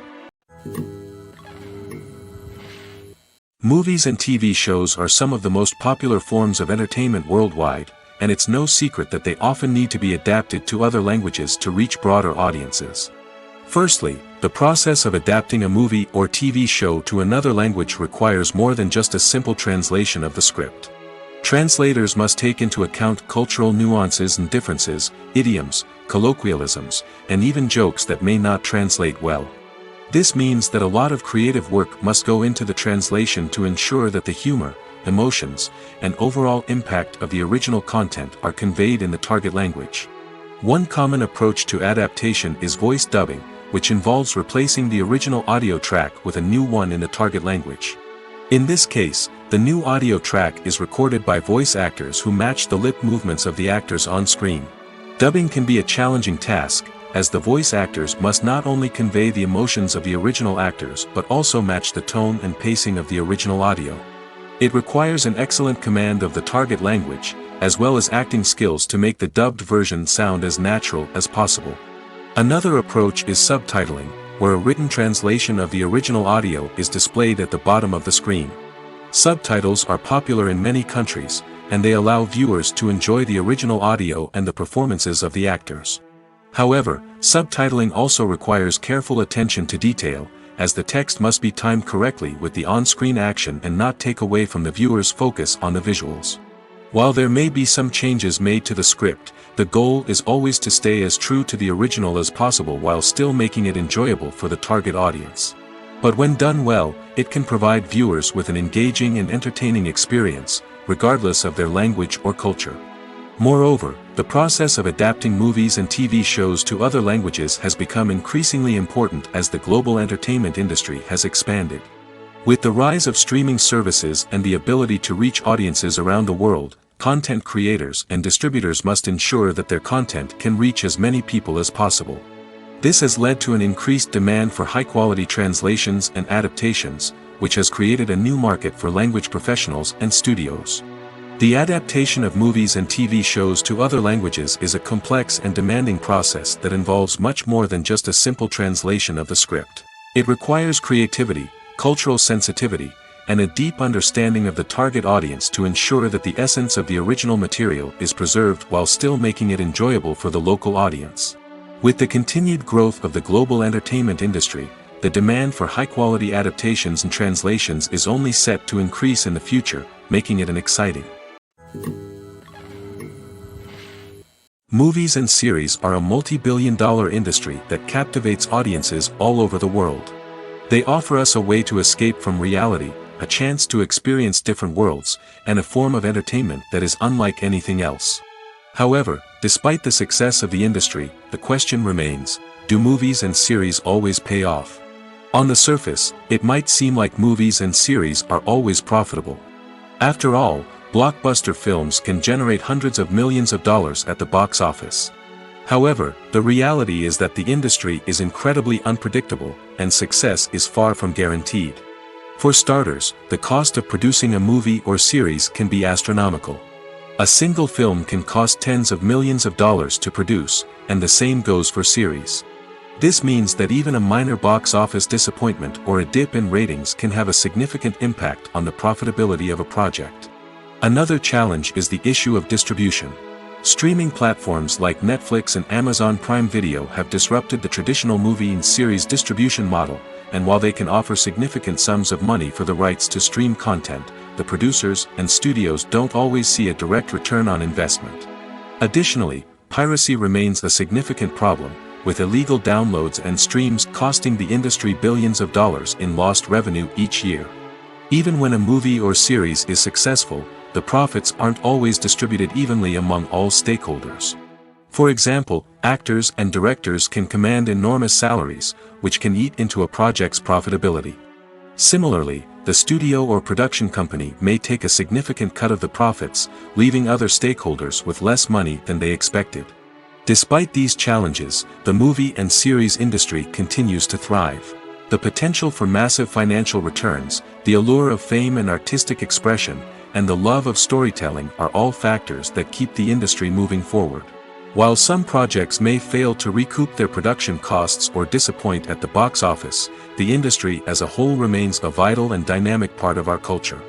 Movies and TV shows are some of the most popular forms of entertainment worldwide, and it's no secret that they often need to be adapted to other languages to reach broader audiences. Firstly, the process of adapting a movie or TV show to another language requires more than just a simple translation of the script. Translators must take into account cultural nuances and differences, idioms, colloquialisms, and even jokes that may not translate well. This means that a lot of creative work must go into the translation to ensure that the humor, emotions, and overall impact of the original content are conveyed in the target language. One common approach to adaptation is voice dubbing, which involves replacing the original audio track with a new one in the target language. In this case, the new audio track is recorded by voice actors who match the lip movements of the actors on screen. Dubbing can be a challenging task, as the voice actors must not only convey the emotions of the original actors but also match the tone and pacing of the original audio. It requires an excellent command of the target language, as well as acting skills to make the dubbed version sound as natural as possible. Another approach is subtitling, where a written translation of the original audio is displayed at the bottom of the screen. Subtitles are popular in many countries, and they allow viewers to enjoy the original audio and the performances of the actors. However, subtitling also requires careful attention to detail, as the text must be timed correctly with the on-screen action and not take away from the viewer's focus on the visuals. While there may be some changes made to the script, the goal is always to stay as true to the original as possible while still making it enjoyable for the target audience. But when done well, it can provide viewers with an engaging and entertaining experience, regardless of their language or culture. Moreover, the process of adapting movies and TV shows to other languages has become increasingly important as the global entertainment industry has expanded. With the rise of streaming services and the ability to reach audiences around the world, content creators and distributors must ensure that their content can reach as many people as possible. This has led to an increased demand for high-quality translations and adaptations, which has created a new market for language professionals and studios. The adaptation of movies and TV shows to other languages is a complex and demanding process that involves much more than just a simple translation of the script. It requires creativity, cultural sensitivity, and a deep understanding of the target audience to ensure that the essence of the original material is preserved while still making it enjoyable for the local audience. With the continued growth of the global entertainment industry, the demand for high-quality adaptations and translations is only set to increase in the future, making it an exciting. Movies and series are a multi-billion-dollar industry that captivates audiences all over the world. They offer us a way to escape from reality, a chance to experience different worlds, and a form of entertainment that is unlike anything else. However, despite the success of the industry, the question remains, do movies and series always pay off? On the surface, it might seem like movies and series are always profitable. After all, blockbuster films can generate hundreds of millions of dollars at the box office. However, the reality is that the industry is incredibly unpredictable, and success is far from guaranteed. For starters, the cost of producing a movie or series can be astronomical. A single film can cost tens of millions of dollars to produce, and the same goes for series. This means that even a minor box office disappointment or a dip in ratings can have a significant impact on the profitability of a project. Another challenge is the issue of distribution. Streaming platforms like Netflix and Amazon Prime Video have disrupted the traditional movie and series distribution model, and while they can offer significant sums of money for the rights to stream content, the producers and studios don't always see a direct return on investment. Additionally, piracy remains a significant problem, with illegal downloads and streams costing the industry billions of dollars in lost revenue each year. Even when a movie or series is successful, the profits aren't always distributed evenly among all stakeholders. For example, actors and directors can command enormous salaries, which can eat into a project's profitability. Similarly, the studio or production company may take a significant cut of the profits, leaving other stakeholders with less money than they expected. Despite these challenges, the movie and series industry continues to thrive. The potential for massive financial returns, the allure of fame and artistic expression, and the love of storytelling are all factors that keep the industry moving forward. While some projects may fail to recoup their production costs or disappoint at the box office, the industry as a whole remains a vital and dynamic part of our culture.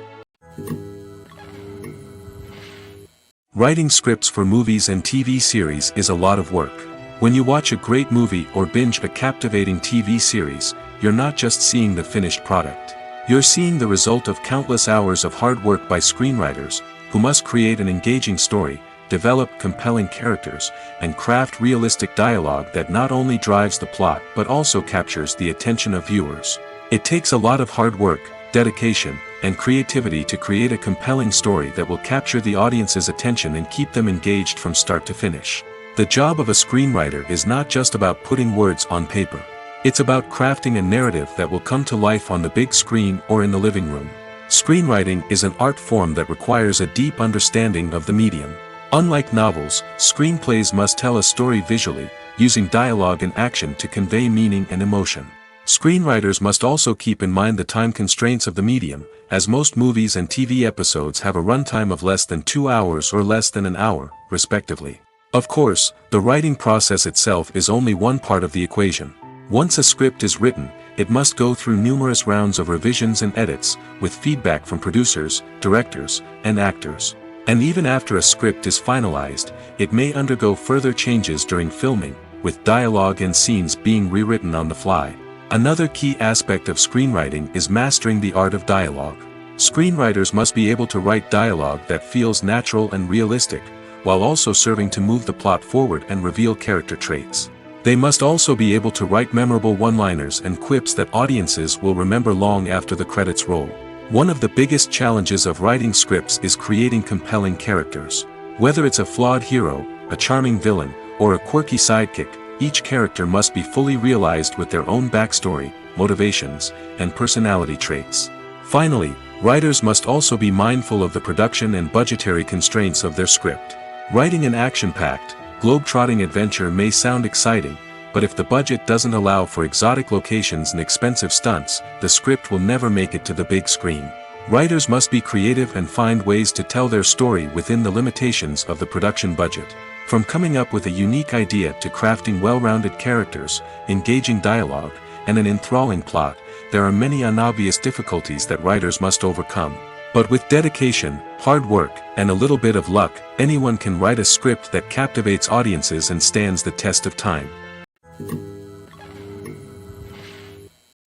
Writing scripts for movies and TV series is a lot of work. When you watch a great movie or binge a captivating TV series, you're not just seeing the finished product. You're seeing the result of countless hours of hard work by screenwriters, who must create an engaging story, develop compelling characters, and craft realistic dialogue that not only drives the plot but also captures the attention of viewers. It takes a lot of hard work, dedication, and creativity to create a compelling story that will capture the audience's attention and keep them engaged from start to finish. The job of a screenwriter is not just about putting words on paper. It's about crafting a narrative that will come to life on the big screen or in the living room. Screenwriting is an art form that requires a deep understanding of the medium. Unlike novels, screenplays must tell a story visually, using dialogue and action to convey meaning and emotion. Screenwriters must also keep in mind the time constraints of the medium, as most movies and TV episodes have a runtime of less than 2 hours or less than an hour, respectively. Of course, the writing process itself is only one part of the equation. Once a script is written, it must go through numerous rounds of revisions and edits, with feedback from producers, directors, and actors. And even after a script is finalized, it may undergo further changes during filming, with dialogue and scenes being rewritten on the fly. Another key aspect of screenwriting is mastering the art of dialogue. Screenwriters must be able to write dialogue that feels natural and realistic, while also serving to move the plot forward and reveal character traits. They must also be able to write memorable one-liners and quips that audiences will remember long after the credits roll. One of the biggest challenges of writing scripts is creating compelling characters. Whether it's a flawed hero, a charming villain, or a quirky sidekick, each character must be fully realized with their own backstory, motivations, and personality traits. Finally, writers must also be mindful of the production and budgetary constraints of their script. Writing an action-packed, globe-trotting adventure may sound exciting, but if the budget doesn't allow for exotic locations and expensive stunts, the script will never make it to the big screen. Writers must be creative and find ways to tell their story within the limitations of the production budget. From coming up with a unique idea to crafting well-rounded characters, engaging dialogue, and an enthralling plot, there are many unobvious difficulties that writers must overcome. But with dedication, hard work, and a little bit of luck, anyone can write a script that captivates audiences and stands the test of time.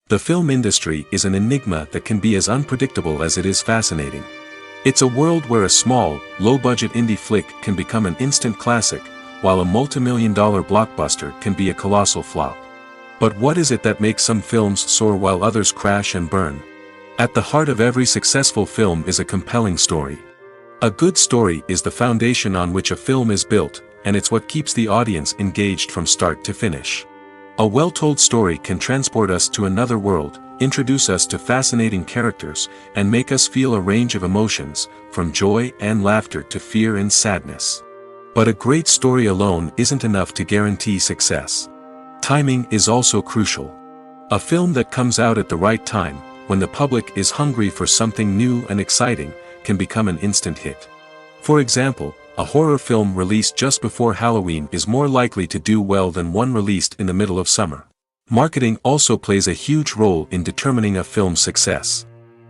The film industry is an enigma that can be as unpredictable as it is fascinating. It's a world where a small, low-budget indie flick can become an instant classic, while a multi-million-dollar blockbuster can be a colossal flop. But what is it that makes some films soar while others crash and burn? At the heart of every successful film is a compelling story. A good story is the foundation on which a film is built, and it's what keeps the audience engaged from start to finish. A well-told story can transport us to another world, introduce us to fascinating characters, and make us feel a range of emotions, from joy and laughter to fear and sadness. But a great story alone isn't enough to guarantee success. Timing is also crucial. A film that comes out at the right time, when the public is hungry for something new and exciting, can become an instant hit. For example, a horror film released just before Halloween is more likely to do well than one released in the middle of summer. Marketing also plays a huge role in determining a film's success.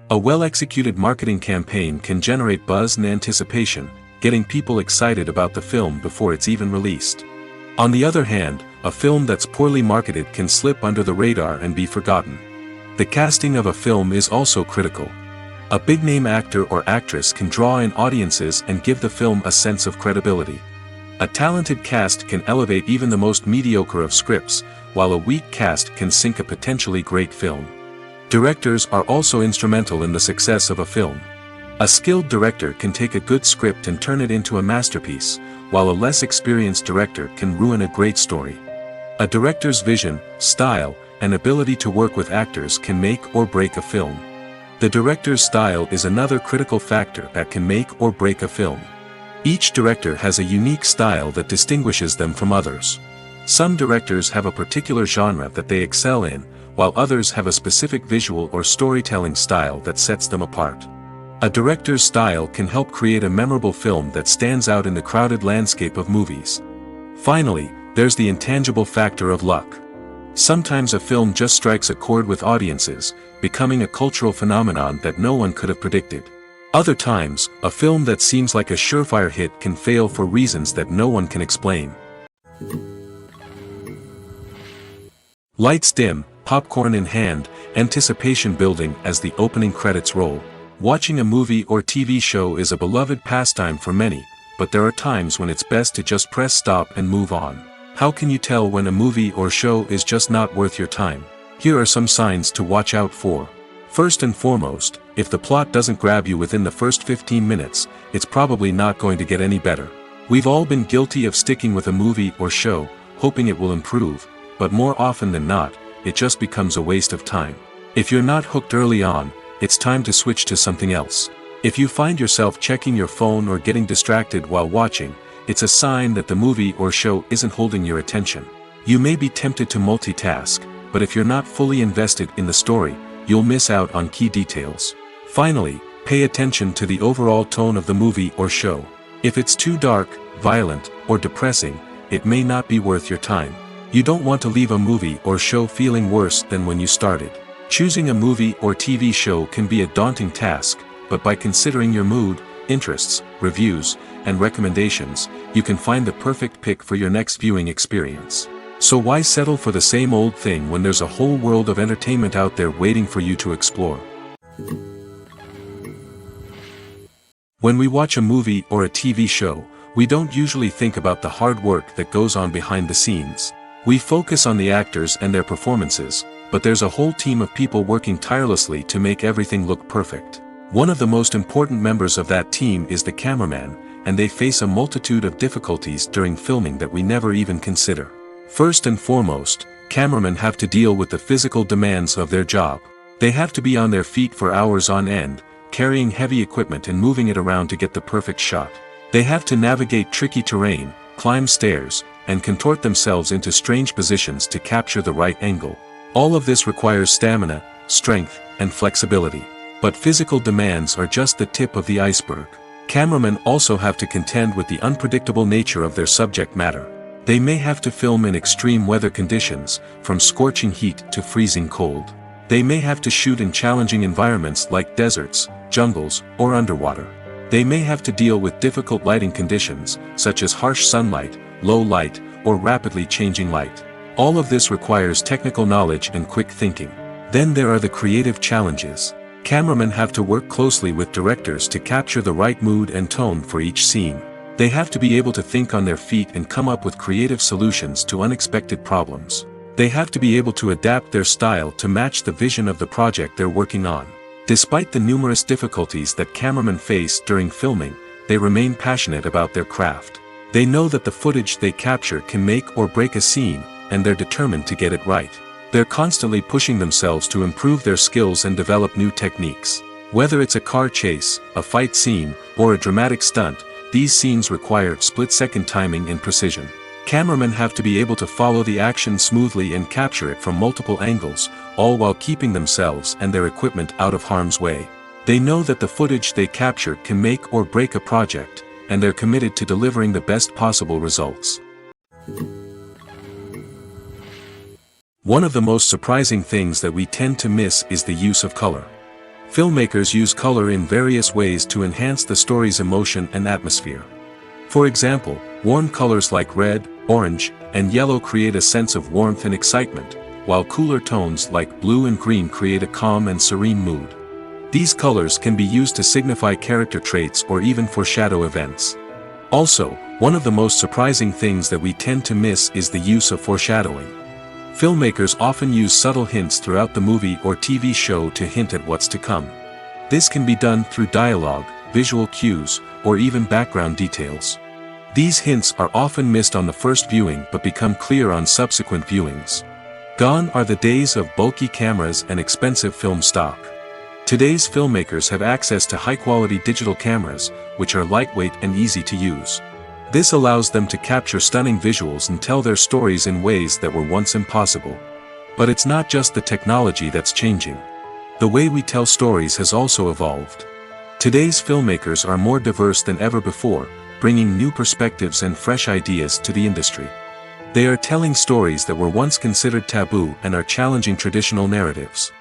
A well-executed marketing campaign can generate buzz and anticipation, getting people excited about the film before it's even released. On the other hand, a film that's poorly marketed can slip under the radar and be forgotten. The casting of a film is also critical. A big-name actor or actress can draw in audiences and give the film a sense of credibility. A talented cast can elevate even the most mediocre of scripts, while a weak cast can sink a potentially great film. Directors are also instrumental in the success of a film. A skilled director can take a good script and turn it into a masterpiece, while a less experienced director can ruin a great story. A director's vision, style, and ability to work with actors can make or break a film. The director's style is another critical factor that can make or break a film. Each director has a unique style that distinguishes them from others. Some directors have a particular genre that they excel in, while others have a specific visual or storytelling style that sets them apart. A director's style can help create a memorable film that stands out in the crowded landscape of movies. Finally, there's the intangible factor of luck. Sometimes a film just strikes a chord with audiences, becoming a cultural phenomenon that no one could have predicted. Other times, a film that seems like a surefire hit can fail for reasons that no one can explain. Lights dim, popcorn in hand, anticipation building as the opening credits roll. Watching a movie or TV show is a beloved pastime for many, but there are times when it's best to just press stop and move on. How can you tell when a movie or show is just not worth your time? Here are some signs to watch out for. First and foremost, if the plot doesn't grab you within the first 15 minutes, it's probably not going to get any better. We've all been guilty of sticking with a movie or show, hoping it will improve, but more often than not, it just becomes a waste of time. If you're not hooked early on, it's time to switch to something else. If you find yourself checking your phone or getting distracted while watching, it's a sign that the movie or show isn't holding your attention. You may be tempted to multitask, but if you're not fully invested in the story, you'll miss out on key details. Finally, pay attention to the overall tone of the movie or show. If it's too dark, violent, or depressing, it may not be worth your time. You don't want to leave a movie or show feeling worse than when you started. Choosing a movie or TV show can be a daunting task, but by considering your mood, interests, reviews, and recommendations, you can find the perfect pick for your next viewing experience. So why settle for the same old thing when there's a whole world of entertainment out there waiting for you to explore? When we watch a movie or a TV show, we don't usually think about the hard work that goes on behind the scenes. We focus on the actors and their performances, but there's a whole team of people working tirelessly to make everything look perfect. One of the most important members of that team is the cameraman, and they face a multitude of difficulties during filming that we never even consider. First and foremost, cameramen have to deal with the physical demands of their job. They have to be on their feet for hours on end, carrying heavy equipment and moving it around to get the perfect shot. They have to navigate tricky terrain, climb stairs, and contort themselves into strange positions to capture the right angle. All of this requires stamina, strength, and flexibility. But physical demands are just the tip of the iceberg. Cameramen also have to contend with the unpredictable nature of their subject matter. They may have to film in extreme weather conditions, from scorching heat to freezing cold. They may have to shoot in challenging environments like deserts, jungles, or underwater. They may have to deal with difficult lighting conditions, such as harsh sunlight, low light, or rapidly changing light. All of this requires technical knowledge and quick thinking. Then there are the creative challenges. Cameramen have to work closely with directors to capture the right mood and tone for each scene. They have to be able to think on their feet and come up with creative solutions to unexpected problems. They have to be able to adapt their style to match the vision of the project they're working on. Despite the numerous difficulties that cameramen face during filming, they remain passionate about their craft. They know that the footage they capture can make or break a scene, and they're determined to get it right. They're constantly pushing themselves to improve their skills and develop new techniques. Whether it's a car chase, a fight scene, or a dramatic stunt, these scenes require split-second timing and precision. Cameramen have to be able to follow the action smoothly and capture it from multiple angles, all while keeping themselves and their equipment out of harm's way. They know that the footage they capture can make or break a project, and they're committed to delivering the best possible results. One of the most surprising things that we tend to miss is the use of color. Filmmakers use color in various ways to enhance the story's emotion and atmosphere. For example, warm colors like red, orange, and yellow create a sense of warmth and excitement, while cooler tones like blue and green create a calm and serene mood. These colors can be used to signify character traits or even foreshadow events. Also, one of the most surprising things that we tend to miss is the use of foreshadowing. Filmmakers often use subtle hints throughout the movie or TV show to hint at what's to come. This can be done through dialogue, visual cues, or even background details. These hints are often missed on the first viewing but become clear on subsequent viewings. Gone are the days of bulky cameras and expensive film stock. Today's filmmakers have access to high-quality digital cameras, which are lightweight and easy to use. This allows them to capture stunning visuals and tell their stories in ways that were once impossible. But it's not just the technology that's changing. The way we tell stories has also evolved. Today's filmmakers are more diverse than ever before, bringing new perspectives and fresh ideas to the industry. They are telling stories that were once considered taboo and are challenging traditional narratives.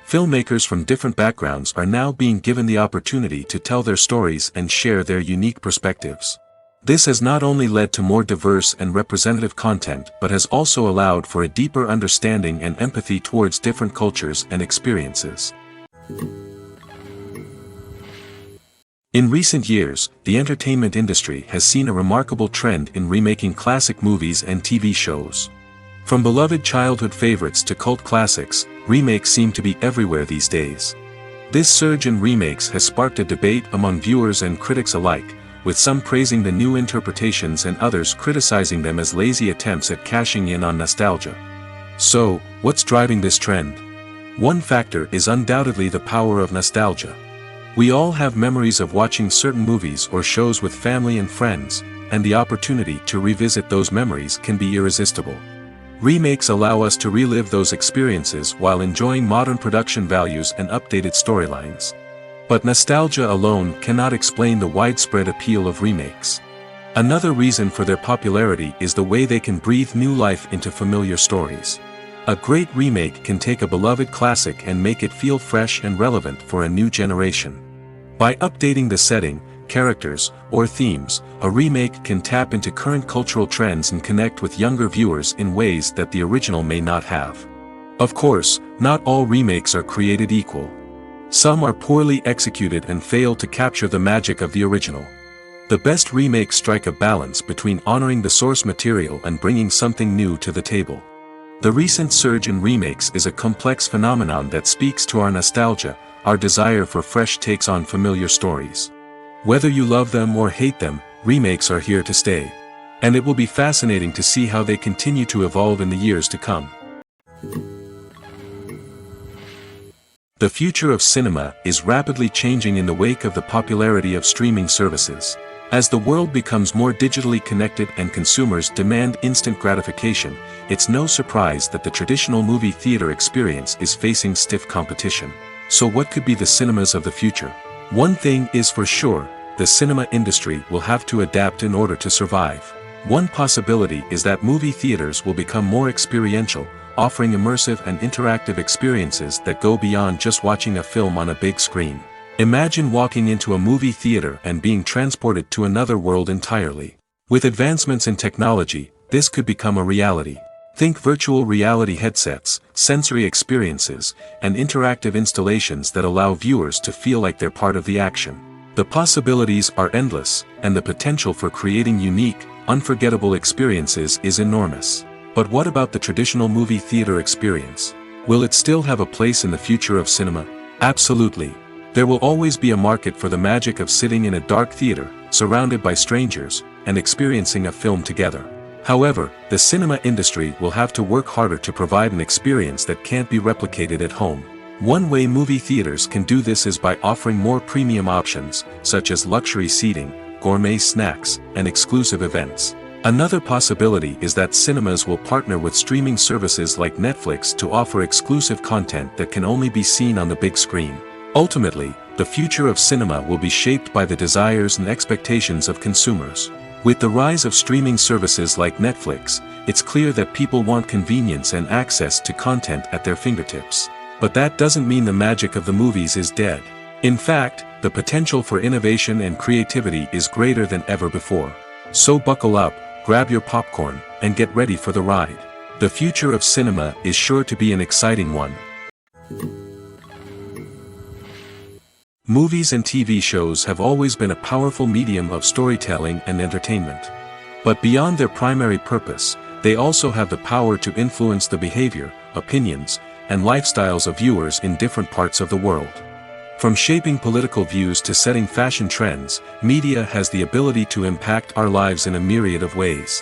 Filmmakers from different backgrounds are now being given the opportunity to tell their stories and share their unique perspectives. This has not only led to more diverse and representative content but has also allowed for a deeper understanding and empathy towards different cultures and experiences. In recent years, the entertainment industry has seen a remarkable trend in remaking classic movies and TV shows. From beloved childhood favorites to cult classics, remakes seem to be everywhere these days. This surge in remakes has sparked a debate among viewers and critics alike, with some praising the new interpretations and others criticizing them as lazy attempts at cashing in on nostalgia. So, what's driving this trend? One factor is undoubtedly the power of nostalgia. We all have memories of watching certain movies or shows with family and friends, and the opportunity to revisit those memories can be irresistible. Remakes allow us to relive those experiences while enjoying modern production values and updated storylines. But nostalgia alone cannot explain the widespread appeal of remakes. Another reason for their popularity is the way they can breathe new life into familiar stories. A great remake can take a beloved classic and make it feel fresh and relevant for a new generation. By updating the setting, characters, or themes, a remake can tap into current cultural trends and connect with younger viewers in ways that the original may not have. Of course, not all remakes are created equal. Some are poorly executed and fail to capture the magic of the original. The best remakes strike a balance between honoring the source material and bringing something new to the table. The recent surge in remakes is a complex phenomenon that speaks to our nostalgia, our desire for fresh takes on familiar stories. Whether you love them or hate them, remakes are here to stay. And it will be fascinating to see how they continue to evolve in the years to come. The future of cinema is rapidly changing in the wake of the popularity of streaming services. As the world becomes more digitally connected and consumers demand instant gratification, it's no surprise that the traditional movie theater experience is facing stiff competition. So what could be the cinemas of the future? One thing is for sure, the cinema industry will have to adapt in order to survive. One possibility is that movie theaters will become more experiential, offering immersive and interactive experiences that go beyond just watching a film on a big screen. Imagine walking into a movie theater and being transported to another world entirely. With advancements in technology, this could become a reality. Think virtual reality headsets, sensory experiences, and interactive installations that allow viewers to feel like they're part of the action. The possibilities are endless, and the potential for creating unique, unforgettable experiences is enormous. But what about the traditional movie theater experience? Will it still have a place in the future of cinema? Absolutely. There will always be a market for the magic of sitting in a dark theater, surrounded by strangers, and experiencing a film together. However, the cinema industry will have to work harder to provide an experience that can't be replicated at home. One way movie theaters can do this is by offering more premium options, such as luxury seating, gourmet snacks, and exclusive events. Another possibility is that cinemas will partner with streaming services like Netflix to offer exclusive content that can only be seen on the big screen. Ultimately, the future of cinema will be shaped by the desires and expectations of consumers. With the rise of streaming services like Netflix, it's clear that people want convenience and access to content at their fingertips. But that doesn't mean the magic of the movies is dead. In fact, the potential for innovation and creativity is greater than ever before. So buckle up, grab your popcorn, and get ready for the ride. The future of cinema is sure to be an exciting one. Movies and TV shows have always been a powerful medium of storytelling and entertainment. But beyond their primary purpose, they also have the power to influence the behavior, opinions, and lifestyles of viewers in different parts of the world. From shaping political views to setting fashion trends, media has the ability to impact our lives in a myriad of ways.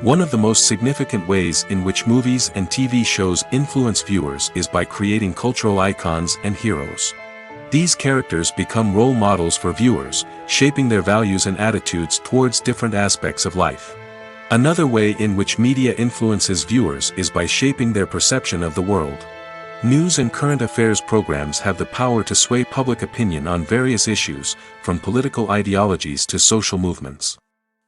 One of the most significant ways in which movies and TV shows influence viewers is by creating cultural icons and heroes. These characters become role models for viewers, shaping their values and attitudes towards different aspects of life. Another way in which media influences viewers is by shaping their perception of the world. News and current affairs programs have the power to sway public opinion on various issues, from political ideologies to social movements.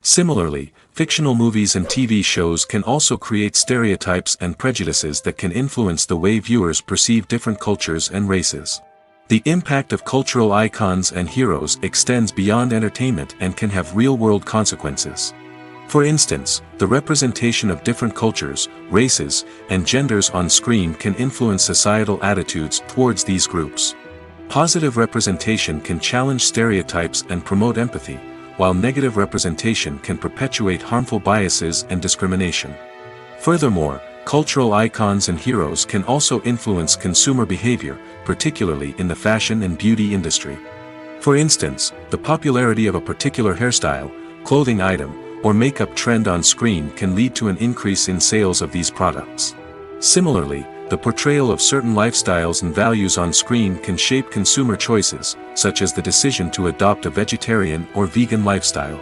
Similarly, fictional movies and TV shows can also create stereotypes and prejudices that can influence the way viewers perceive different cultures and races. The impact of cultural icons and heroes extends beyond entertainment and can have real-world consequences. For instance, the representation of different cultures, races, and genders on screen can influence societal attitudes towards these groups. Positive representation can challenge stereotypes and promote empathy, while negative representation can perpetuate harmful biases and discrimination. Furthermore, cultural icons and heroes can also influence consumer behavior, particularly in the fashion and beauty industry. For instance, the popularity of a particular hairstyle, clothing item, or makeup trend on screen can lead to an increase in sales of these products. Similarly, the portrayal of certain lifestyles and values on screen can shape consumer choices, such as the decision to adopt a vegetarian or vegan lifestyle.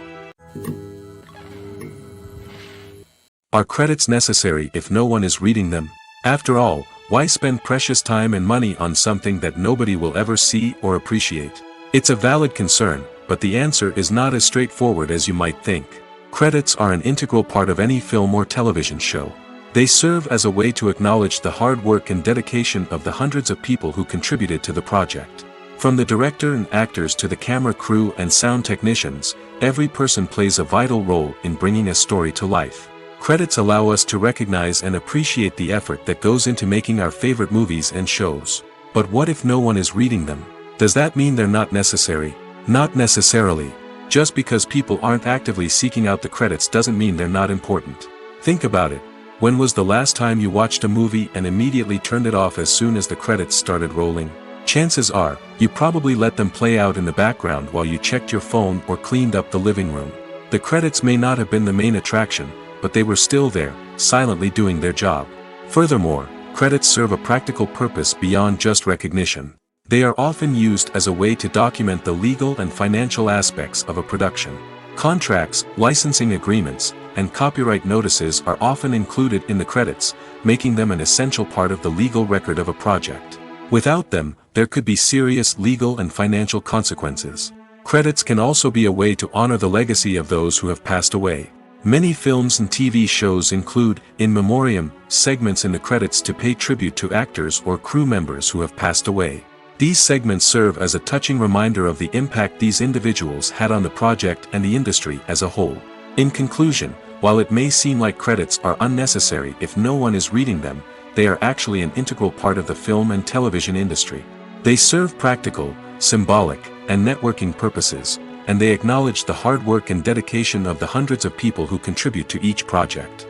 Are credits necessary if no one is reading them? After all, why spend precious time and money on something that nobody will ever see or appreciate? It's a valid concern, but the answer is not as straightforward as you might think. Credits are an integral part of any film or television show. They serve as a way to acknowledge the hard work and dedication of the hundreds of people who contributed to the project. From the director and actors to the camera crew and sound technicians, every person plays a vital role in bringing a story to life. Credits allow us to recognize and appreciate the effort that goes into making our favorite movies and shows. But what if no one is reading them? Does that mean they're not necessary? Not necessarily. Just because people aren't actively seeking out the credits doesn't mean they're not important. Think about it. When was the last time you watched a movie and immediately turned it off as soon as the credits started rolling? Chances are, you probably let them play out in the background while you checked your phone or cleaned up the living room. The credits may not have been the main attraction, but they were still there, silently doing their job. Furthermore, credits serve a practical purpose beyond just recognition. They are often used as a way to document the legal and financial aspects of a production. Contracts, licensing agreements, and copyright notices are often included in the credits, making them an essential part of the legal record of a project. Without them, there could be serious legal and financial consequences. Credits can also be a way to honor the legacy of those who have passed away. Many films and TV shows include, in memoriam, segments in the credits to pay tribute to actors or crew members who have passed away. These segments serve as a touching reminder of the impact these individuals had on the project and the industry as a whole. In conclusion, while it may seem like credits are unnecessary if no one is reading them, they are actually an integral part of the film and television industry. They serve practical, symbolic, and networking purposes, and they acknowledge the hard work and dedication of the hundreds of people who contribute to each project.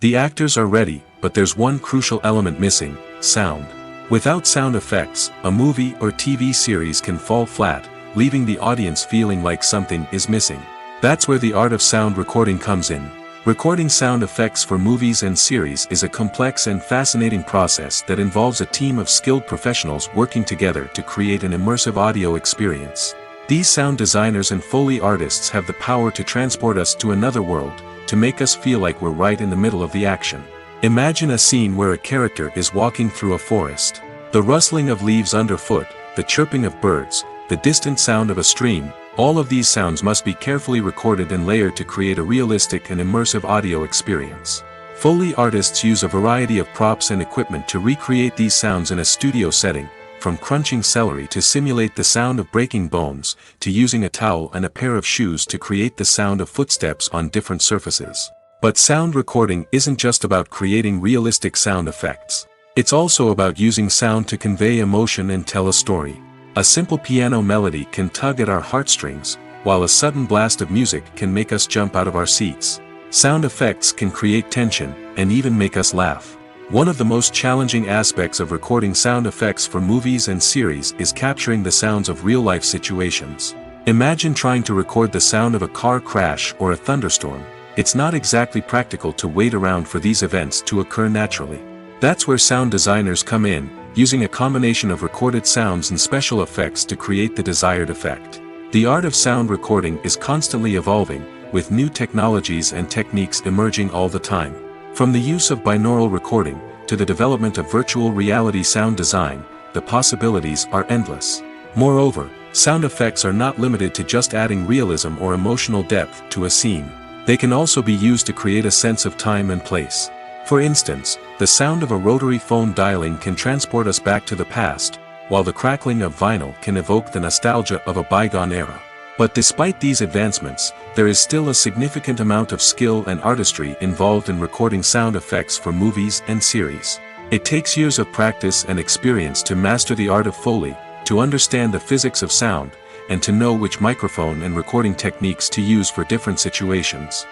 The actors are ready, but there's one crucial element missing: sound. Without sound effects, a movie or TV series can fall flat, leaving the audience feeling like something is missing. That's where the art of sound recording comes in. Recording sound effects for movies and series is a complex and fascinating process that involves a team of skilled professionals working together to create an immersive audio experience. These sound designers and Foley artists have the power to transport us to another world, to make us feel like we're right in the middle of the action. Imagine a scene where a character is walking through a forest. The rustling of leaves underfoot, the chirping of birds, the distant sound of a stream, all of these sounds must be carefully recorded and layered to create a realistic and immersive audio experience. Foley artists use a variety of props and equipment to recreate these sounds in a studio setting, from crunching celery to simulate the sound of breaking bones, to using a towel and a pair of shoes to create the sound of footsteps on different surfaces. But sound recording isn't just about creating realistic sound effects. It's also about using sound to convey emotion and tell a story. A simple piano melody can tug at our heartstrings, while a sudden blast of music can make us jump out of our seats. Sound effects can create tension, and even make us laugh. One of the most challenging aspects of recording sound effects for movies and series is capturing the sounds of real-life situations. Imagine trying to record the sound of a car crash or a thunderstorm. It's not exactly practical to wait around for these events to occur naturally. That's where sound designers come in, using a combination of recorded sounds and special effects to create the desired effect. The art of sound recording is constantly evolving, with new technologies and techniques emerging all the time. From the use of binaural recording, to the development of virtual reality sound design, the possibilities are endless. Moreover, sound effects are not limited to just adding realism or emotional depth to a scene. They can also be used to create a sense of time and place. For instance, the sound of a rotary phone dialing can transport us back to the past, while the crackling of vinyl can evoke the nostalgia of a bygone era. But despite these advancements, there is still a significant amount of skill and artistry involved in recording sound effects for movies and series. It takes years of practice and experience to master the art of Foley, to understand the physics of sound, and to know which microphone and recording techniques to use for different situations.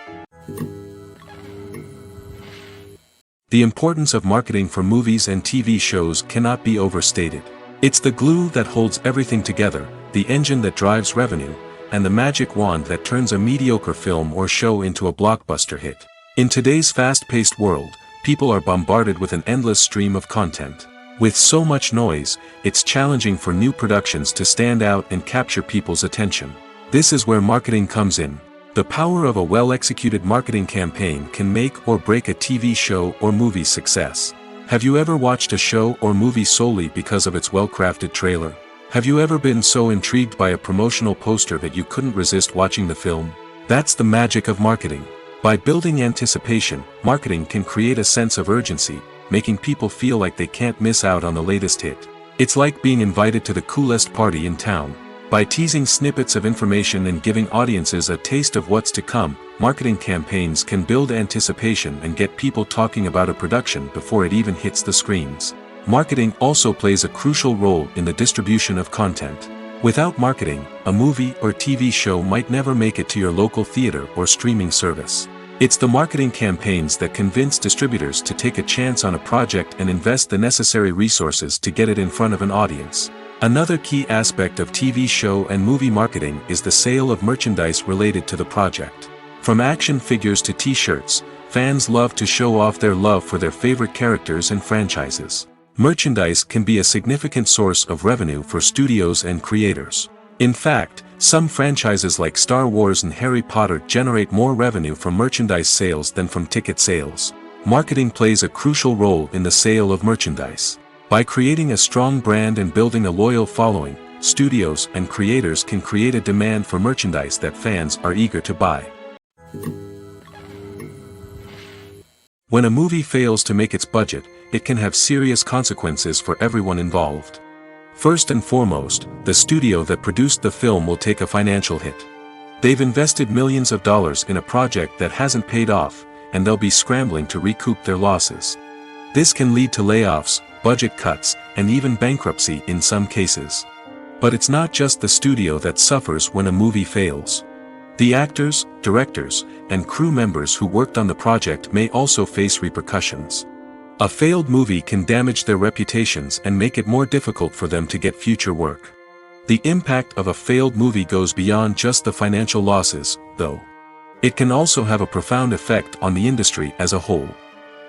The importance of marketing for movies and TV shows cannot be overstated. It's the glue that holds everything together, the engine that drives revenue, and the magic wand that turns a mediocre film or show into a blockbuster hit. In today's fast-paced world, people are bombarded with an endless stream of content. With so much noise, it's challenging for new productions to stand out and capture people's attention. This is where marketing comes in. The power of a well-executed marketing campaign can make or break a TV show or movie's success. Have you ever watched a show or movie solely because of its well-crafted trailer? Have you ever been so intrigued by a promotional poster that you couldn't resist watching the film? That's the magic of marketing. By building anticipation, marketing can create a sense of urgency, making people feel like they can't miss out on the latest hit. It's like being invited to the coolest party in town. By teasing snippets of information and giving audiences a taste of what's to come, marketing campaigns can build anticipation and get people talking about a production before it even hits the screens. Marketing also plays a crucial role in the distribution of content. Without marketing, a movie or TV show might never make it to your local theater or streaming service. It's the marketing campaigns that convince distributors to take a chance on a project and invest the necessary resources to get it in front of an audience. Another key aspect of TV show and movie marketing is the sale of merchandise related to the project. From action figures to t-shirts, fans love to show off their love for their favorite characters and franchises. Merchandise can be a significant source of revenue for studios and creators. In fact, some franchises like Star Wars and Harry Potter generate more revenue from merchandise sales than from ticket sales. Marketing plays a crucial role in the sale of merchandise. By creating a strong brand and building a loyal following, studios and creators can create a demand for merchandise that fans are eager to buy. When a movie fails to make its budget, it can have serious consequences for everyone involved. First and foremost, the studio that produced the film will take a financial hit. They've invested millions of dollars in a project that hasn't paid off, and they'll be scrambling to recoup their losses. This can lead to layoffs, budget cuts, and even bankruptcy in some cases. But it's not just the studio that suffers when a movie fails. The actors, directors, and crew members who worked on the project may also face repercussions. A failed movie can damage their reputations and make it more difficult for them to get future work. The impact of a failed movie goes beyond just the financial losses, though. It can also have a profound effect on the industry as a whole.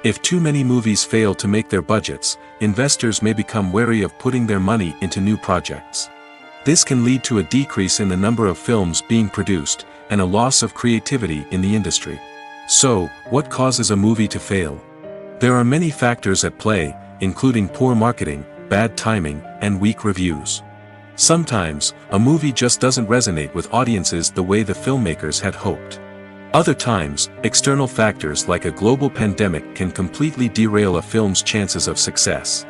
If too many movies fail to make their budgets, investors may become wary of putting their money into new projects. This can lead to a decrease in the number of films being produced, and a loss of creativity in the industry. So, what causes a movie to fail? There are many factors at play, including poor marketing, bad timing, and weak reviews. Sometimes, a movie just doesn't resonate with audiences the way the filmmakers had hoped. Other times, external factors like a global pandemic can completely derail a film's chances of success.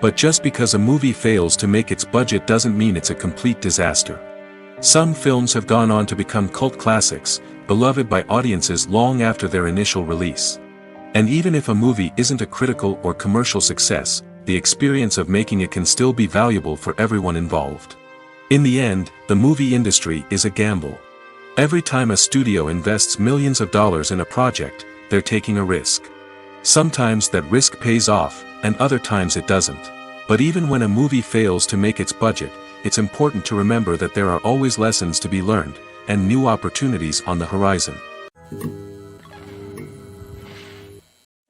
But just because a movie fails to make its budget doesn't mean it's a complete disaster. Some films have gone on to become cult classics, beloved by audiences long after their initial release. And even if a movie isn't a critical or commercial success, the experience of making it can still be valuable for everyone involved. In the end, the movie industry is a gamble. Every time a studio invests millions of dollars in a project, they're taking a risk. Sometimes that risk pays off, and other times it doesn't. But even when a movie fails to make its budget, it's important to remember that there are always lessons to be learned, and new opportunities on the horizon.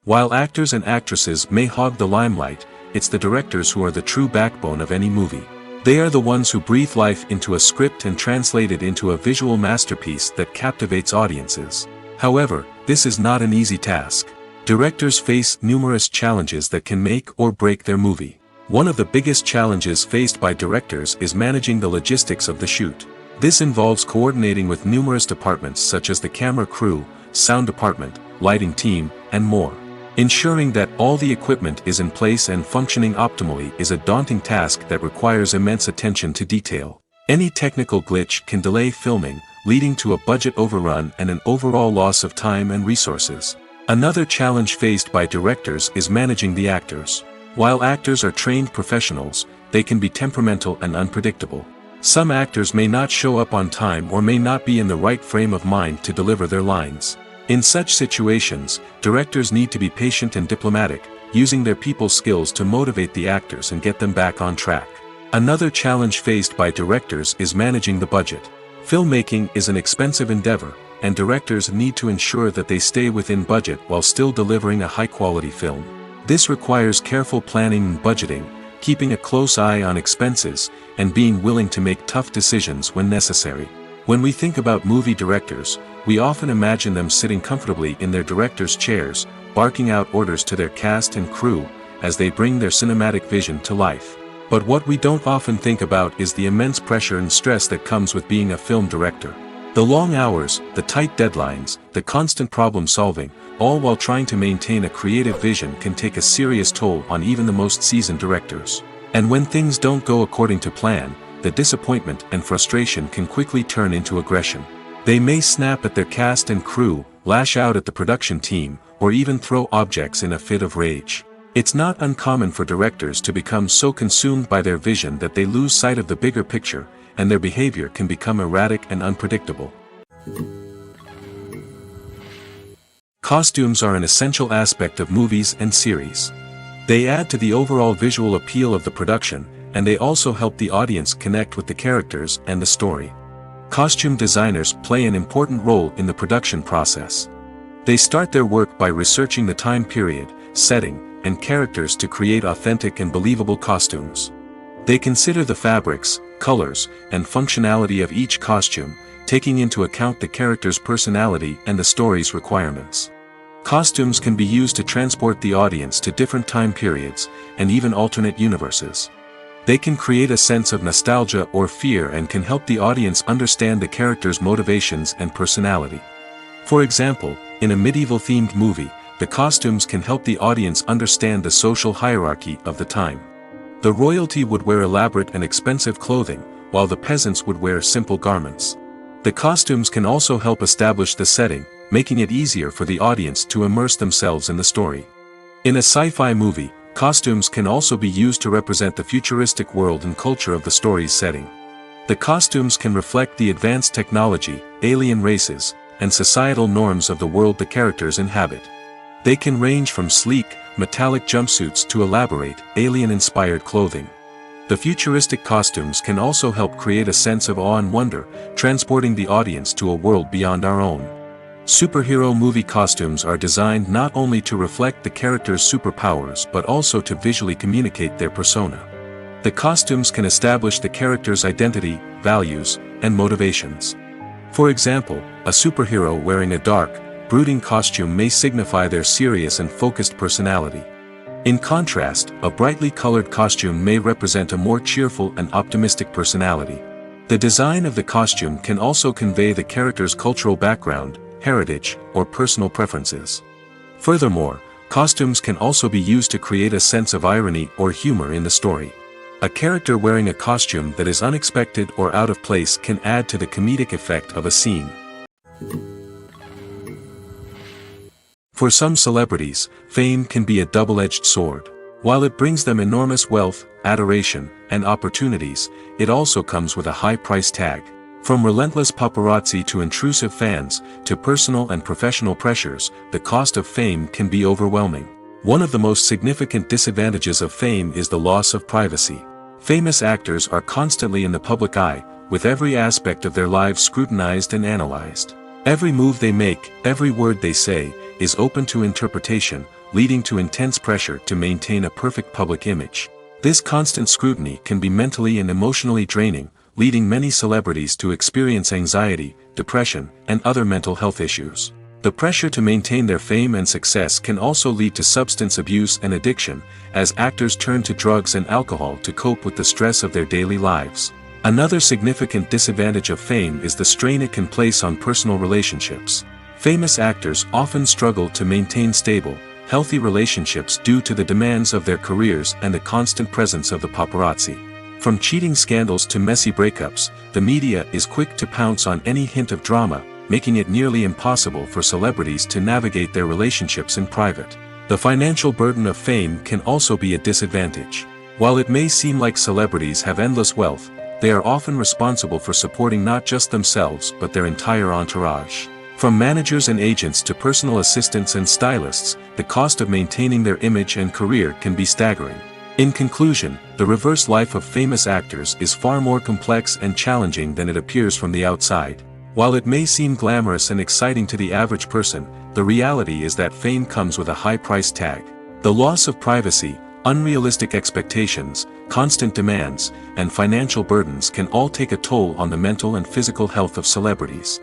While actors and actresses may hog the limelight, it's the directors who are the true backbone of any movie. They are the ones who breathe life into a script and translate it into a visual masterpiece that captivates audiences. However, this is not an easy task. Directors face numerous challenges that can make or break their movie. One of the biggest challenges faced by directors is managing the logistics of the shoot. This involves coordinating with numerous departments such as the camera crew, sound department, lighting team, and more. Ensuring that all the equipment is in place and functioning optimally is a daunting task that requires immense attention to detail. Any technical glitch can delay filming, leading to a budget overrun and an overall loss of time and resources. Another challenge faced by directors is managing the actors. While actors are trained professionals, they can be temperamental and unpredictable. Some actors may not show up on time or may not be in the right frame of mind to deliver their lines. In such situations, directors need to be patient and diplomatic, using their people skills to motivate the actors and get them back on track. Another challenge faced by directors is managing the budget. Filmmaking is an expensive endeavor, and directors need to ensure that they stay within budget while still delivering a high-quality film. This requires careful planning and budgeting, keeping a close eye on expenses, and being willing to make tough decisions when necessary. When we think about movie directors, we often imagine them sitting comfortably in their director's chairs, barking out orders to their cast and crew, as they bring their cinematic vision to life. But what we don't often think about is the immense pressure and stress that comes with being a film director. The long hours, the tight deadlines, the constant problem solving, all while trying to maintain a creative vision can take a serious toll on even the most seasoned directors. And when things don't go according to plan, the disappointment and frustration can quickly turn into aggression. They may snap at their cast and crew, lash out at the production team, or even throw objects in a fit of rage. It's not uncommon for directors to become so consumed by their vision that they lose sight of the bigger picture, and their behavior can become erratic and unpredictable. Costumes are an essential aspect of movies and series. They add to the overall visual appeal of the production, and they also help the audience connect with the characters and the story. Costume designers play an important role in the production process. They start their work by researching the time period, setting, and characters to create authentic and believable costumes. They consider the fabrics, colors, and functionality of each costume, taking into account the character's personality and the story's requirements. Costumes can be used to transport the audience to different time periods, and even alternate universes. They can create a sense of nostalgia or fear and can help the audience understand the character's motivations and personality. For example, in a medieval-themed movie, the costumes can help the audience understand the social hierarchy of the time. The royalty would wear elaborate and expensive clothing, while the peasants would wear simple garments. The costumes can also help establish the setting, making it easier for the audience to immerse themselves in the story. In a sci-fi movie, costumes can also be used to represent the futuristic world and culture of the story's setting. The costumes can reflect the advanced technology, alien races, and societal norms of the world the characters inhabit. They can range from sleek, metallic jumpsuits to elaborate, alien-inspired clothing. The futuristic costumes can also help create a sense of awe and wonder, transporting the audience to a world beyond our own. Superhero movie costumes are designed not only to reflect the character's superpowers but also to visually communicate their persona. The costumes can establish the character's identity, values, and motivations. For example, a superhero wearing a dark, brooding costume may signify their serious and focused personality. In contrast, a brightly colored costume may represent a more cheerful and optimistic personality. The design of the costume can also convey the character's cultural background, heritage, or personal preferences. Furthermore, costumes can also be used to create a sense of irony or humor in the story. A character wearing a costume that is unexpected or out of place can add to the comedic effect of a scene. For some celebrities, fame can be a double-edged sword. While it brings them enormous wealth, adoration, and opportunities, it also comes with a high price tag. From relentless paparazzi to intrusive fans, to personal and professional pressures, the cost of fame can be overwhelming. One of the most significant disadvantages of fame is the loss of privacy. Famous actors are constantly in the public eye, with every aspect of their lives scrutinized and analyzed. Every move they make, every word they say, is open to interpretation, leading to intense pressure to maintain a perfect public image. This constant scrutiny can be mentally and emotionally draining, leading many celebrities to experience anxiety, depression, and other mental health issues. The pressure to maintain their fame and success can also lead to substance abuse and addiction, as actors turn to drugs and alcohol to cope with the stress of their daily lives. Another significant disadvantage of fame is the strain it can place on personal relationships. Famous actors often struggle to maintain stable, healthy relationships due to the demands of their careers and the constant presence of the paparazzi. From cheating scandals to messy breakups, the media is quick to pounce on any hint of drama, making it nearly impossible for celebrities to navigate their relationships in private. The financial burden of fame can also be a disadvantage. While it may seem like celebrities have endless wealth, they are often responsible for supporting not just themselves but their entire entourage. From managers and agents to personal assistants and stylists, the cost of maintaining their image and career can be staggering. In conclusion, the reverse life of famous actors is far more complex and challenging than it appears from the outside. While it may seem glamorous and exciting to the average person, the reality is that fame comes with a high price tag. The loss of privacy, unrealistic expectations, constant demands, and financial burdens can all take a toll on the mental and physical health of celebrities.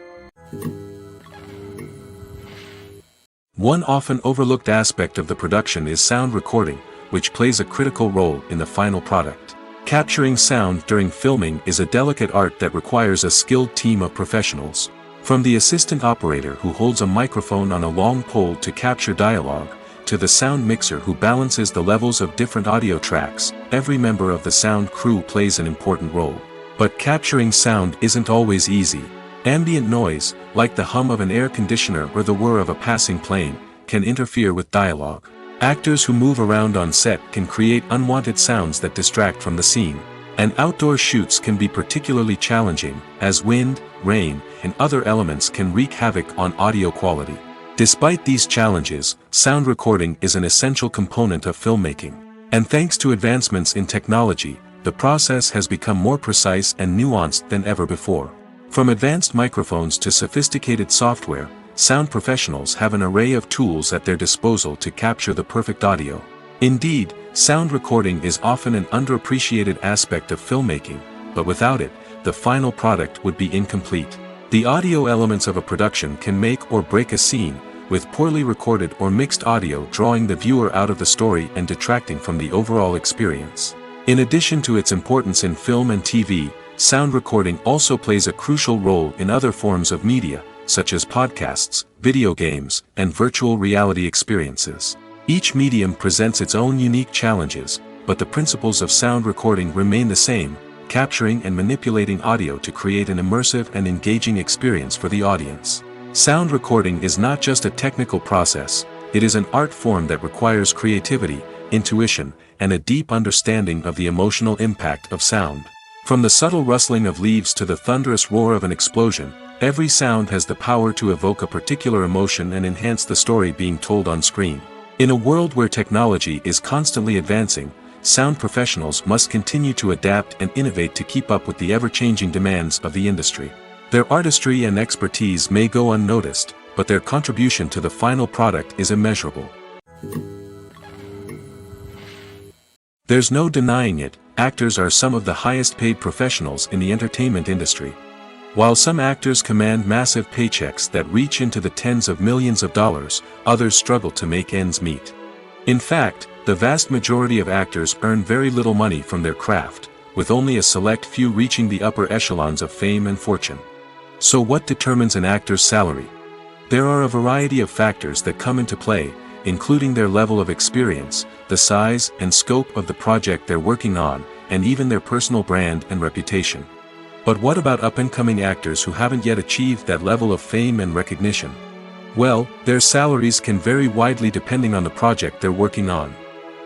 One often overlooked aspect of the production is sound recording, which plays a critical role in the final product. Capturing sound during filming is a delicate art that requires a skilled team of professionals. From the assistant operator who holds a microphone on a long pole to capture dialogue, to the sound mixer who balances the levels of different audio tracks, every member of the sound crew plays an important role. But capturing sound isn't always easy. Ambient noise, like the hum of an air conditioner or the whir of a passing plane, can interfere with dialogue. Actors who move around on set can create unwanted sounds that distract from the scene. And outdoor shoots can be particularly challenging, as wind, rain, and other elements can wreak havoc on audio quality. Despite these challenges, sound recording is an essential component of filmmaking. And thanks to advancements in technology, the process has become more precise and nuanced than ever before. From advanced microphones to sophisticated software, sound professionals have an array of tools at their disposal to capture the perfect audio. Indeed, sound recording is often an underappreciated aspect of filmmaking, but without it, the final product would be incomplete. The audio elements of a production can make or break a scene, with poorly recorded or mixed audio drawing the viewer out of the story and detracting from the overall experience. In addition to its importance in film and TV, sound recording also plays a crucial role in other forms of media, such as podcasts, video games, and virtual reality experiences. Each medium presents its own unique challenges, but the principles of sound recording remain the same, capturing and manipulating audio to create an immersive and engaging experience for the audience. Sound recording is not just a technical process, it is an art form that requires creativity, intuition, and a deep understanding of the emotional impact of sound. From the subtle rustling of leaves to the thunderous roar of an explosion, every sound has the power to evoke a particular emotion and enhance the story being told on screen. In a world where technology is constantly advancing, sound professionals must continue to adapt and innovate to keep up with the ever-changing demands of the industry. Their artistry and expertise may go unnoticed, but their contribution to the final product is immeasurable. There's no denying it, actors are some of the highest-paid professionals in the entertainment industry. While some actors command massive paychecks that reach into the tens of millions of dollars, others struggle to make ends meet. In fact, the vast majority of actors earn very little money from their craft, with only a select few reaching the upper echelons of fame and fortune. So what determines an actor's salary? There are a variety of factors that come into play, including their level of experience, the size and scope of the project they're working on, and even their personal brand and reputation. But what about up-and-coming actors who haven't yet achieved that level of fame and recognition? Well, their salaries can vary widely depending on the project they're working on.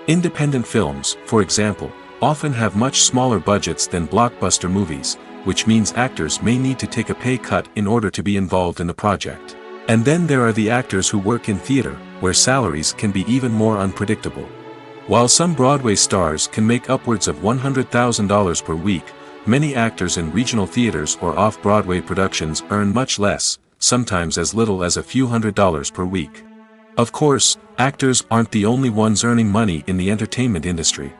Independent films, for example, often have much smaller budgets than blockbuster movies, which means actors may need to take a pay cut in order to be involved in the project. And then there are the actors who work in theater, where salaries can be even more unpredictable. While some Broadway stars can make upwards of $100,000 per week, many actors in regional theaters or off-Broadway productions earn much less, sometimes as little as a few $100s per week. Of course, actors aren't the only ones earning money in the entertainment industry.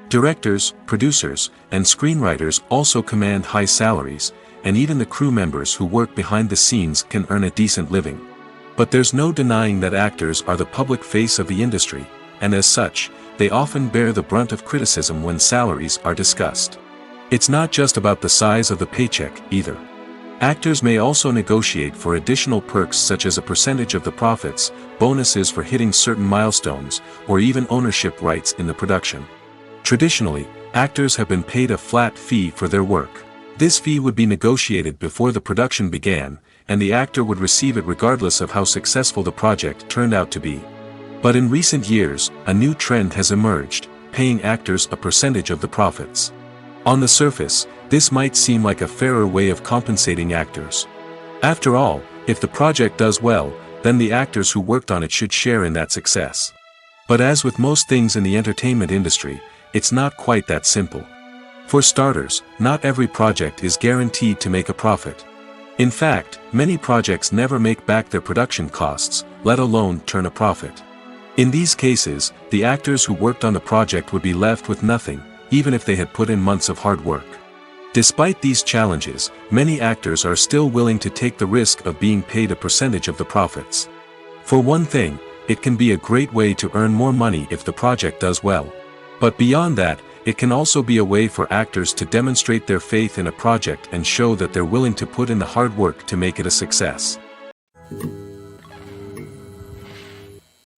Directors, producers, and screenwriters also command high salaries, and even the crew members who work behind the scenes can earn a decent living. But there's no denying that actors are the public face of the industry, and as such, they often bear the brunt of criticism when salaries are discussed. It's not just about the size of the paycheck, either. Actors may also negotiate for additional perks such as a percentage of the profits, bonuses for hitting certain milestones, or even ownership rights in the production. Traditionally, actors have been paid a flat fee for their work. This fee would be negotiated before the production began, and the actor would receive it regardless of how successful the project turned out to be. But in recent years, a new trend has emerged, paying actors a percentage of the profits. On the surface, this might seem like a fairer way of compensating actors. After all, if the project does well, then the actors who worked on it should share in that success. But as with most things in the entertainment industry, it's not quite that simple. For starters, not every project is guaranteed to make a profit. In fact, many projects never make back their production costs, let alone turn a profit. In these cases, the actors who worked on the project would be left with nothing, even if they had put in months of hard work. Despite these challenges, many actors are still willing to take the risk of being paid a percentage of the profits. For one thing, it can be a great way to earn more money if the project does well. But beyond that, it can also be a way for actors to demonstrate their faith in a project and show that they're willing to put in the hard work to make it a success.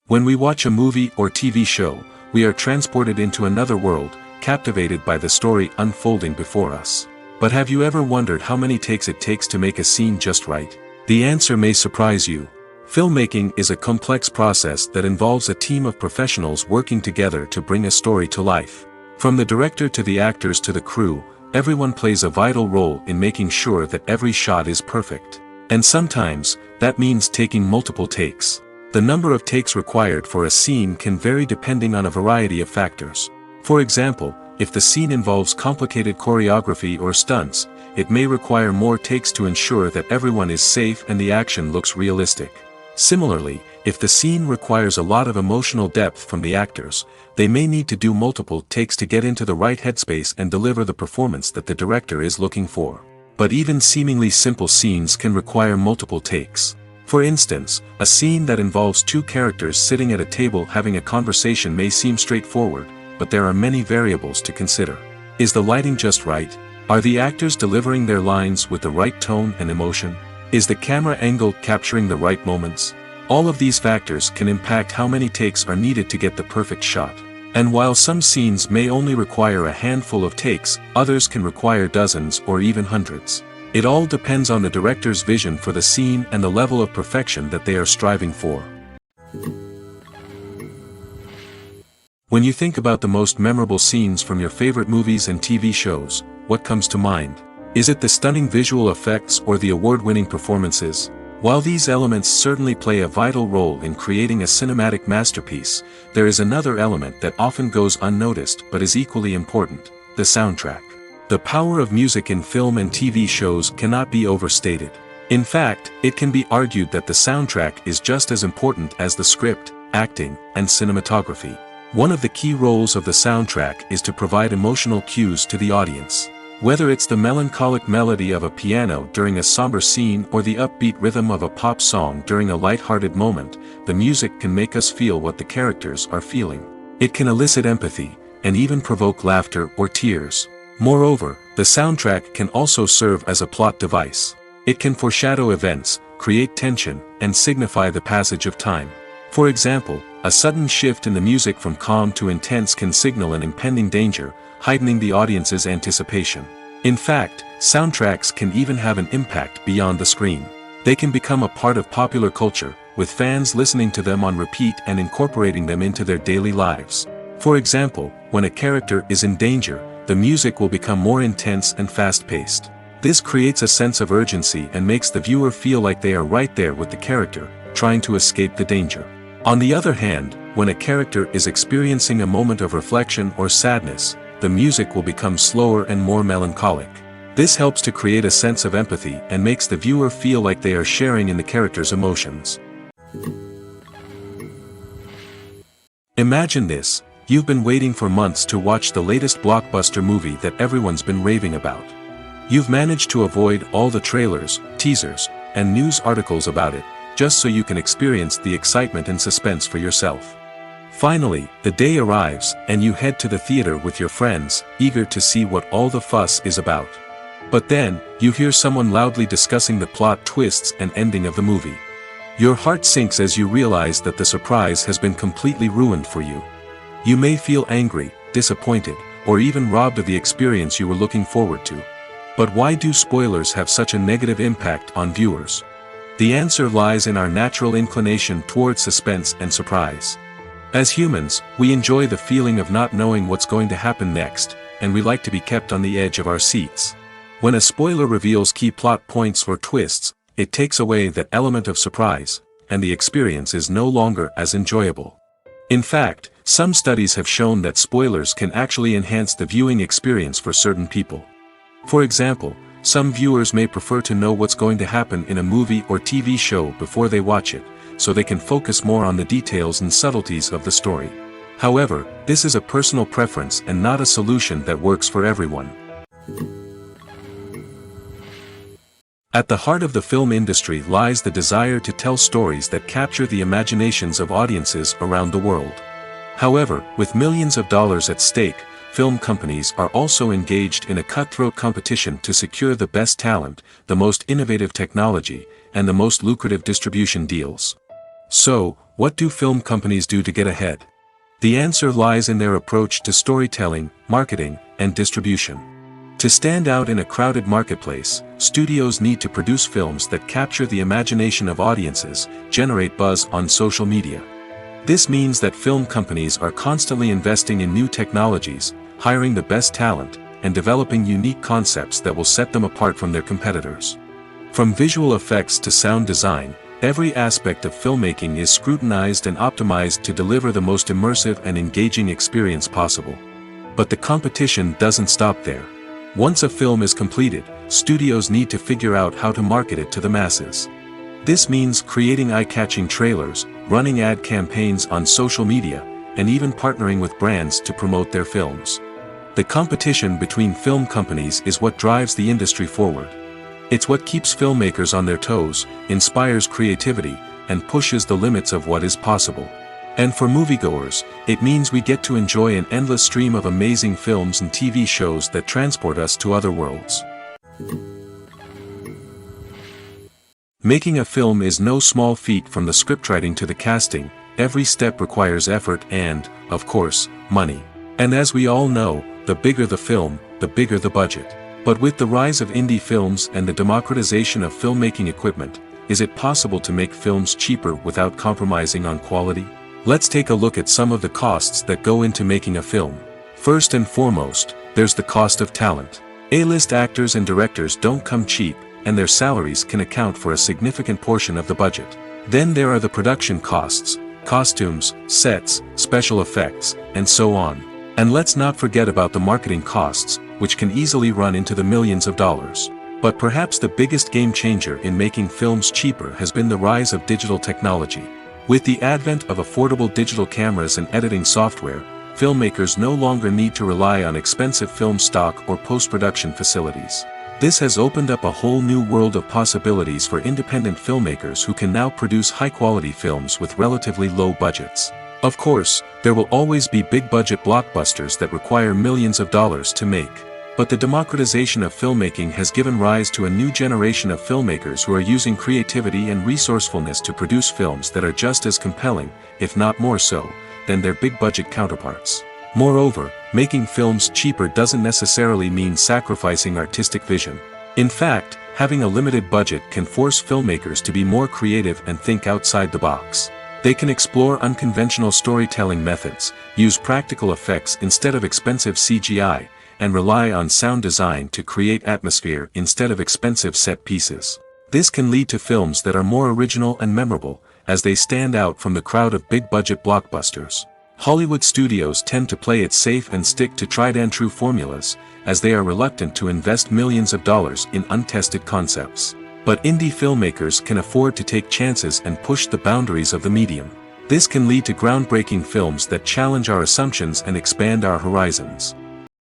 When we watch a movie or TV show, we are transported into another world, captivated by the story unfolding before us. But have you ever wondered how many takes it takes to make a scene just right? The answer may surprise you. Filmmaking is a complex process that involves a team of professionals working together to bring a story to life. From the director to the actors to the crew, everyone plays a vital role in making sure that every shot is perfect. And sometimes, that means taking multiple takes. The number of takes required for a scene can vary depending on a variety of factors. For example, if the scene involves complicated choreography or stunts, it may require more takes to ensure that everyone is safe and the action looks realistic. Similarly, if the scene requires a lot of emotional depth from the actors, they may need to do multiple takes to get into the right headspace and deliver the performance that the director is looking for. But even seemingly simple scenes can require multiple takes. For instance, a scene that involves two characters sitting at a table having a conversation may seem straightforward, but there are many variables to consider. Is the lighting just right? Are the actors delivering their lines with the right tone and emotion? Is the camera angle capturing the right moments? All of these factors can impact how many takes are needed to get the perfect shot. And while some scenes may only require a handful of takes, others can require dozens or even hundreds. It all depends on the director's vision for the scene and the level of perfection that they are striving for. When you think about the most memorable scenes from your favorite movies and TV shows, what comes to mind? Is it the stunning visual effects or the award-winning performances? While these elements certainly play a vital role in creating a cinematic masterpiece, there is another element that often goes unnoticed but is equally important: the soundtrack. The power of music in film and TV shows cannot be overstated. In fact, it can be argued that the soundtrack is just as important as the script, acting, and cinematography. One of the key roles of the soundtrack is to provide emotional cues to the audience. Whether it's the melancholic melody of a piano during a somber scene or the upbeat rhythm of a pop song during a light-hearted moment, the music can make us feel what the characters are feeling. It can elicit empathy, and even provoke laughter or tears. Moreover, the soundtrack can also serve as a plot device. It can foreshadow events, create tension, and signify the passage of time. For example, a sudden shift in the music from calm to intense can signal an impending danger, heightening the audience's anticipation. In fact, soundtracks can even have an impact beyond the screen. They can become a part of popular culture, with fans listening to them on repeat and incorporating them into their daily lives. For example, when a character is in danger, the music will become more intense and fast-paced. This creates a sense of urgency and makes the viewer feel like they are right there with the character, trying to escape the danger. On the other hand, when a character is experiencing a moment of reflection or sadness, the music will become slower and more melancholic. This helps to create a sense of empathy and makes the viewer feel like they are sharing in the character's emotions. Imagine this: you've been waiting for months to watch the latest blockbuster movie that everyone's been raving about. You've managed to avoid all the trailers, teasers, and news articles about it, just so you can experience the excitement and suspense for yourself. Finally, the day arrives, and you head to the theater with your friends, eager to see what all the fuss is about. But then, you hear someone loudly discussing the plot twists and ending of the movie. Your heart sinks as you realize that the surprise has been completely ruined for you. You may feel angry, disappointed, or even robbed of the experience you were looking forward to. But why do spoilers have such a negative impact on viewers? The answer lies in our natural inclination toward suspense and surprise. As humans, we enjoy the feeling of not knowing what's going to happen next, and we like to be kept on the edge of our seats. When a spoiler reveals key plot points or twists, it takes away that element of surprise, and the experience is no longer as enjoyable. In fact, some studies have shown that spoilers can actually enhance the viewing experience for certain people. For example, some viewers may prefer to know what's going to happen in a movie or TV show before they watch it, so they can focus more on the details and subtleties of the story. However, this is a personal preference and not a solution that works for everyone. At the heart of the film industry lies the desire to tell stories that capture the imaginations of audiences around the world. However, with millions of dollars at stake, film companies are also engaged in a cutthroat competition to secure the best talent, the most innovative technology, and the most lucrative distribution deals. So, what do film companies do to get ahead? The answer lies in their approach to storytelling, marketing, and distribution. To stand out in a crowded marketplace, studios need to produce films that capture the imagination of audiences, generate buzz on social media. This means that film companies are constantly investing in new technologies, hiring the best talent, and developing unique concepts that will set them apart from their competitors. From visual effects to sound design, every aspect of filmmaking is scrutinized and optimized to deliver the most immersive and engaging experience possible. But the competition doesn't stop there. Once a film is completed, studios need to figure out how to market it to the masses. This means creating eye-catching trailers, running ad campaigns on social media, and even partnering with brands to promote their films. The competition between film companies is what drives the industry forward. It's what keeps filmmakers on their toes, inspires creativity, and pushes the limits of what is possible. And for moviegoers, it means we get to enjoy an endless stream of amazing films and TV shows that transport us to other worlds. Making a film is no small feat. From the scriptwriting to the casting, every step requires effort and, of course, money. And as we all know, the bigger the film, the bigger the budget. But with the rise of indie films and the democratization of filmmaking equipment, is it possible to make films cheaper without compromising on quality? Let's take a look at some of the costs that go into making a film. First and foremost, there's the cost of talent. A-list actors and directors don't come cheap, and their salaries can account for a significant portion of the budget. Then there are the production costs, costumes, sets, special effects, and so on. And let's not forget about the marketing costs, which can easily run into the millions of dollars. But perhaps the biggest game changer in making films cheaper has been the rise of digital technology. With the advent of affordable digital cameras and editing software, filmmakers no longer need to rely on expensive film stock or post-production facilities. This has opened up a whole new world of possibilities for independent filmmakers who can now produce high-quality films with relatively low budgets. Of course, there will always be big-budget blockbusters that require millions of dollars to make. But the democratization of filmmaking has given rise to a new generation of filmmakers who are using creativity and resourcefulness to produce films that are just as compelling, if not more so, than their big-budget counterparts. Moreover, making films cheaper doesn't necessarily mean sacrificing artistic vision. In fact, having a limited budget can force filmmakers to be more creative and think outside the box. They can explore unconventional storytelling methods, use practical effects instead of expensive CGI, and rely on sound design to create atmosphere instead of expensive set pieces. This can lead to films that are more original and memorable, as they stand out from the crowd of big-budget blockbusters. Hollywood studios tend to play it safe and stick to tried-and-true formulas, as they are reluctant to invest millions of dollars in untested concepts. But indie filmmakers can afford to take chances and push the boundaries of the medium. This can lead to groundbreaking films that challenge our assumptions and expand our horizons.